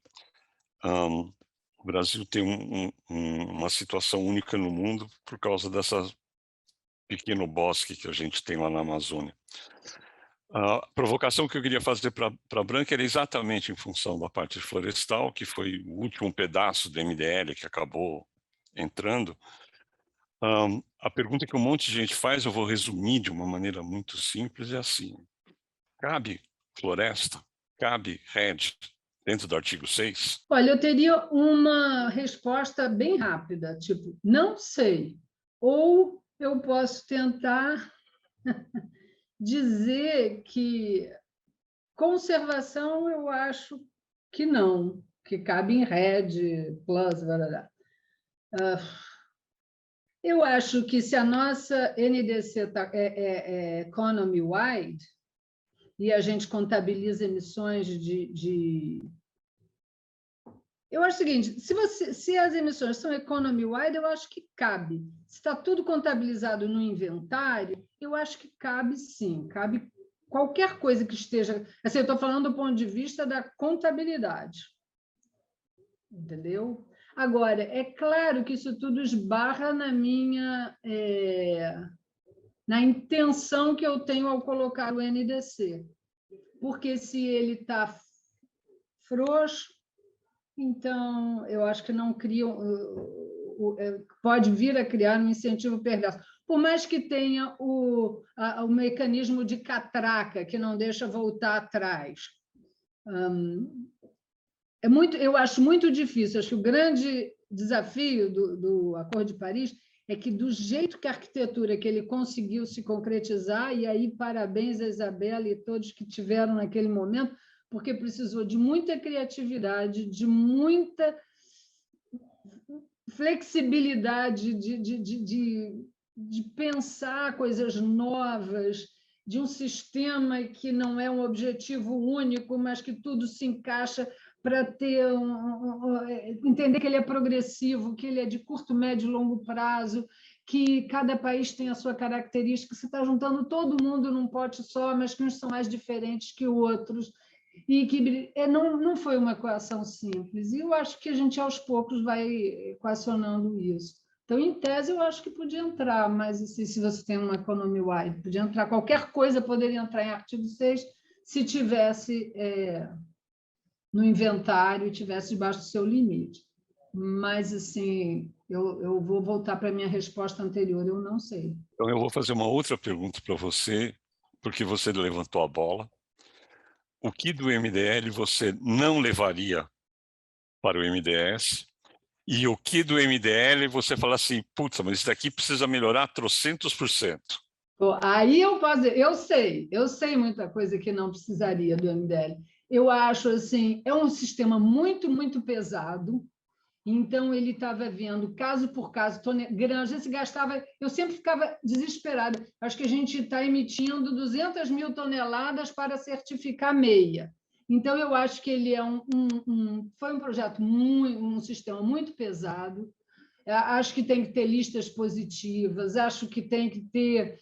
O Brasil tem uma situação única no mundo por causa dessa pequeno bosque que a gente tem lá na Amazônia. A provocação que eu queria fazer para a Branca era exatamente em função da parte florestal, que foi o último pedaço do MDL que acabou entrando. A pergunta que um monte de gente faz, eu vou resumir de uma maneira muito simples, é assim: cabe floresta? Cabe RED dentro do artigo 6? Olha, eu teria uma resposta bem rápida, tipo, não sei. Ou eu posso tentar dizer que conservação eu acho que não, que cabe em RED, plus, eu acho que se a nossa NDC é economy-wide e a gente contabiliza emissões Eu acho o seguinte, se as emissões são economy-wide, eu acho que cabe. Se está tudo contabilizado no inventário, eu acho que cabe sim, cabe qualquer coisa que esteja... Assim, eu estou falando do ponto de vista da contabilidade, entendeu? Agora, é claro que isso tudo esbarra na minha... na intenção que eu tenho ao colocar o NDC. Porque se ele está frouxo, então, eu acho que não cria... pode vir a criar um incentivo perverso. Por mais que tenha o mecanismo de catraca, que não deixa voltar atrás. Eu acho muito difícil. Acho que o grande desafio do Acordo de Paris é que, do jeito que a arquitetura que ele conseguiu se concretizar, e aí parabéns a Isabela e todos que tiveram naquele momento, porque precisou de muita criatividade, de muita flexibilidade, de pensar coisas novas, de um sistema que não é um objetivo único, mas que tudo se encaixa para ter entender que ele é progressivo, que ele é de curto, médio e longo prazo, que cada país tem a sua característica, você está juntando todo mundo num pote só, mas que uns são mais diferentes que outros, e que não foi uma equação simples. E eu acho que a gente, aos poucos, vai equacionando isso. Então, em tese, eu acho que podia entrar, mas assim, se você tem uma economy-wide, podia entrar, qualquer coisa poderia entrar em artigo 6 se tivesse no inventário e tivesse debaixo do seu limite. Mas, assim, eu vou voltar para a minha resposta anterior, eu não sei. Então, eu vou fazer uma outra pergunta para você, porque você levantou a bola. O que do MDL você não levaria para o MDS? E o que do MDL você fala assim, putz, mas isso daqui precisa melhorar trocentos %? Aí eu posso dizer, eu sei muita coisa que não precisaria do MDL. Eu acho assim, é um sistema muito, muito pesado. Então, ele estava vendo, caso por caso, grande, se gastava... Eu sempre ficava desesperada. Acho que a gente está emitindo 200 mil toneladas para certificar meia. Então, eu acho que ele é foi um projeto, um sistema muito pesado. Acho que tem que ter listas positivas, acho que tem que ter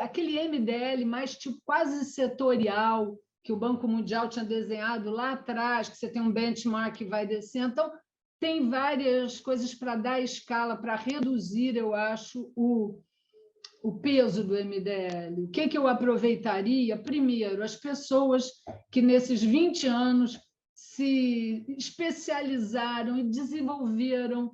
aquele MDL mais tipo quase setorial, que o Banco Mundial tinha desenhado lá atrás, que você tem um benchmark que vai descendo. Então, tem várias coisas para dar escala, para reduzir, eu acho, o peso do MDL. O que eu aproveitaria? Primeiro, as pessoas que, nesses 20 anos, se especializaram e desenvolveram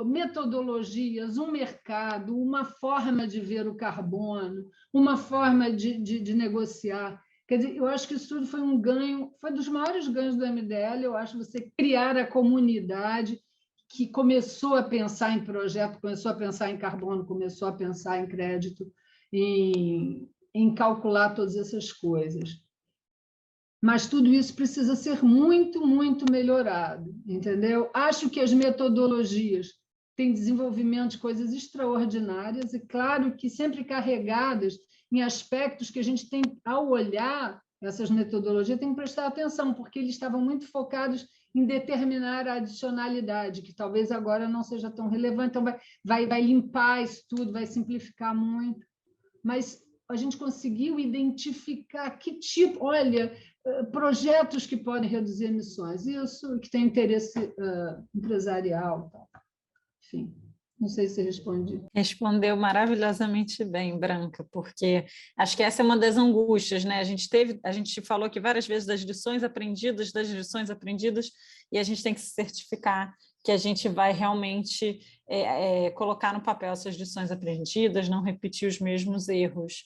metodologias, um mercado, uma forma de ver o carbono, uma forma de negociar. Quer dizer, eu acho que isso tudo foi um ganho, foi dos maiores ganhos do MDL, eu acho, você criar a comunidade, que começou a pensar em projeto, começou a pensar em carbono, começou a pensar em crédito, em calcular todas essas coisas. Mas tudo isso precisa ser muito, muito melhorado, entendeu? Acho que as metodologias têm desenvolvimento de coisas extraordinárias, e claro que sempre carregadas em aspectos que a gente tem, ao olhar essas metodologias, tem que prestar atenção, porque eles estavam muito focados em determinar a adicionalidade, que talvez agora não seja tão relevante, então vai limpar isso tudo, vai simplificar muito, mas a gente conseguiu identificar que tipo, olha, projetos que podem reduzir emissões, isso que tem interesse empresarial, tal. Enfim, não sei se respondi. Respondeu maravilhosamente bem, Branca, porque acho que essa é uma das angústias, né? A gente falou aqui várias vezes das lições aprendidas, e a gente tem que se certificar que a gente vai realmente colocar no papel essas lições aprendidas, não repetir os mesmos erros.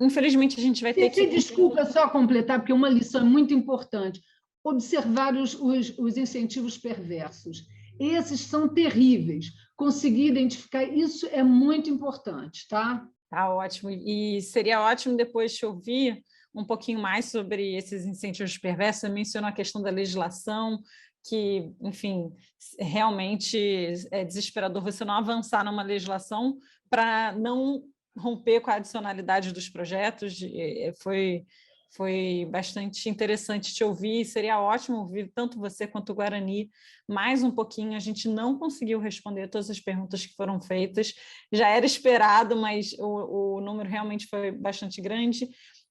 Infelizmente, a gente vai ter que... Desculpa só completar, porque uma lição muito importante, observar os incentivos perversos. Esses são terríveis. Conseguir identificar isso é muito importante, tá? Tá ótimo. E seria ótimo depois te ouvir um pouquinho mais sobre esses incentivos perversos. Você mencionou a questão da legislação, que, enfim, realmente é desesperador você não avançar numa legislação para não romper com a adicionalidade dos projetos. Foi bastante interessante te ouvir, seria ótimo ouvir tanto você quanto o Guarani mais um pouquinho. A gente não conseguiu responder todas as perguntas que foram feitas, já era esperado, mas o número realmente foi bastante grande.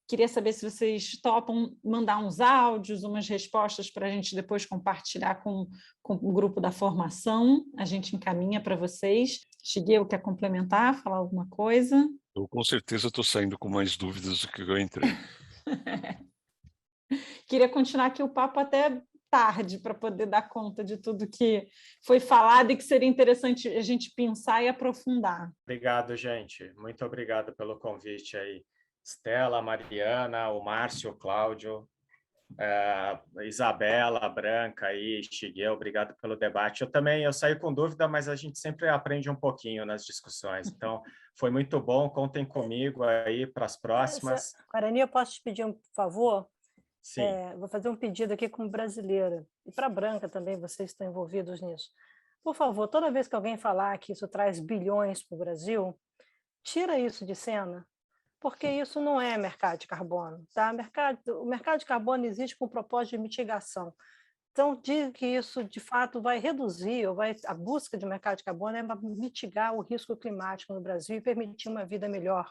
Queria saber se vocês topam mandar uns áudios, umas respostas para a gente depois compartilhar com o grupo da formação. A gente encaminha para vocês. Shigeo, quer complementar, falar alguma coisa? Eu com certeza estou saindo com mais dúvidas do que eu entrei. Queria continuar aqui o papo até tarde para poder dar conta de tudo que foi falado e que seria interessante a gente pensar e aprofundar. Obrigado, gente. Muito obrigado pelo convite aí. Estela, Mariana, o Márcio, o Cláudio, Isabela, Branca aí, Shigeo, obrigado pelo debate. Eu saí com dúvida, mas a gente sempre aprende um pouquinho nas discussões. Então, foi muito bom, contem comigo aí para as próximas. Guarani, eu posso te pedir um favor? Sim. Vou fazer um pedido aqui como brasileira, e para a Branca também, vocês estão envolvidos nisso. Por favor, toda vez que alguém falar que isso traz bilhões para o Brasil, tira isso de cena, porque isso não é mercado de carbono. Tá? O mercado de carbono existe com o propósito de mitigação. Então, diz que isso, de fato, vai reduzir, a busca de mercado de carbono é para mitigar o risco climático no Brasil e permitir uma vida melhor.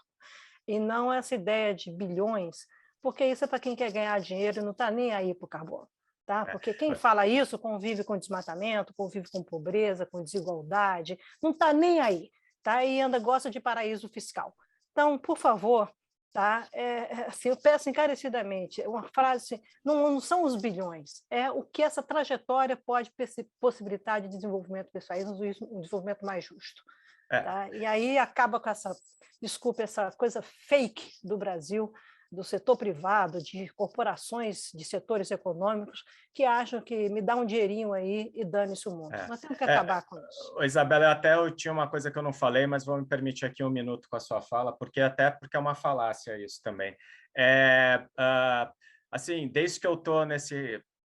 E não essa ideia de bilhões, porque isso é para quem quer ganhar dinheiro e não está nem aí para o carbono. Tá? Porque quem fala isso convive com desmatamento, convive com pobreza, com desigualdade, não está nem aí, tá? E gosta de paraíso fiscal. Então, por favor, tá? Assim, eu peço encarecidamente, uma frase, não são os bilhões, é o que essa trajetória pode possibilitar de desenvolvimento desse país, um desenvolvimento mais justo. Tá? E aí acaba com essa coisa fake do Brasil, do setor privado, de corporações, de setores econômicos, que acham que me dá um dinheirinho aí e dane-se o mundo. Nós temos que acabar com isso. Isabela, eu tinha uma coisa que eu não falei, mas vou me permitir aqui um minuto com a sua fala, porque é uma falácia isso também. Assim, desde que eu estou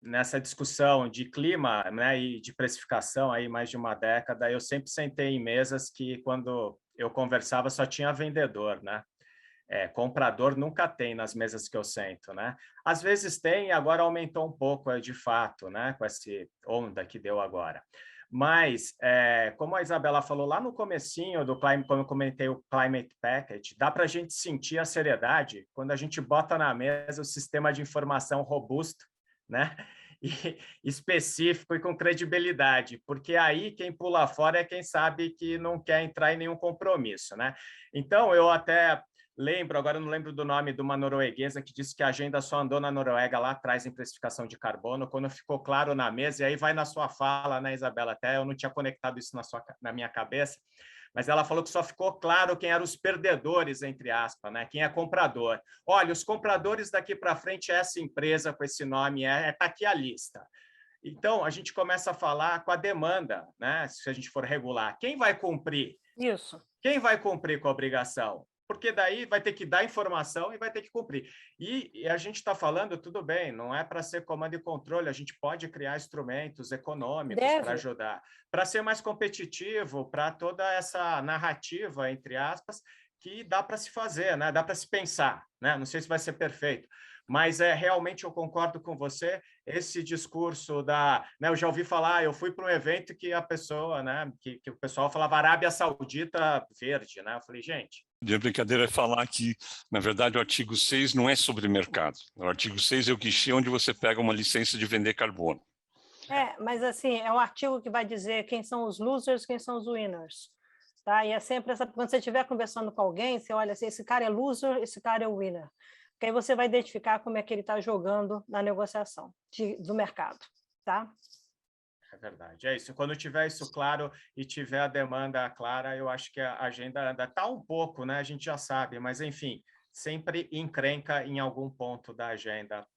nessa discussão de clima, né, e de precificação aí mais de uma década, eu sempre sentei em mesas que, quando eu conversava, só tinha vendedor, né? Comprador nunca tem nas mesas que eu sento, né? Às vezes tem, agora aumentou um pouco, de fato, né? Com essa onda que deu agora. Mas, como a Isabela falou lá no comecinho do Climate, como eu comentei o Climate Package, dá para a gente sentir a seriedade quando a gente bota na mesa o sistema de informação robusto, né? E específico e com credibilidade, porque aí quem pula fora é quem sabe que não quer entrar em nenhum compromisso, né? Então, eu até lembro, agora eu não lembro do nome de uma norueguesa que disse que a agenda só andou na Noruega lá atrás em precificação de carbono, quando ficou claro na mesa, e aí vai na sua fala, né, Isabela? Até eu não tinha conectado isso na minha cabeça, mas ela falou que só ficou claro quem eram os perdedores, entre aspas, né? Quem é comprador. Olha, os compradores daqui para frente é essa empresa com esse nome, tá aqui a lista. Então, a gente começa a falar com a demanda, né? Se a gente for regular. Quem vai cumprir? Isso. Quem vai cumprir com a obrigação? Porque daí vai ter que dar informação e vai ter que cumprir. E a gente está falando, tudo bem, não é para ser comando e controle, a gente pode criar instrumentos econômicos para ajudar, para ser mais competitivo, para toda essa narrativa, entre aspas, que dá para se fazer, né? Dá para se pensar, né? Não sei se vai ser perfeito, mas realmente eu concordo com você, esse discurso né, eu já ouvi falar, eu fui para um evento que a pessoa, né, que o pessoal falava Arábia Saudita verde, né? Eu falei, gente... A brincadeira é falar que, na verdade, o artigo 6 não é sobre mercado. O artigo 6 é o guichê onde você pega uma licença de vender carbono. Mas assim, é um artigo que vai dizer quem são os losers, quem são os winners. Tá? E é sempre quando você estiver conversando com alguém, você olha assim, esse cara é loser, esse cara é winner. Porque aí você vai identificar como é que ele está jogando na negociação do mercado. Tá? É verdade, é isso. Quando tiver isso claro e tiver a demanda clara, eu acho que a agenda ainda está um pouco, né? A gente já sabe, mas enfim, sempre encrenca em algum ponto da agenda.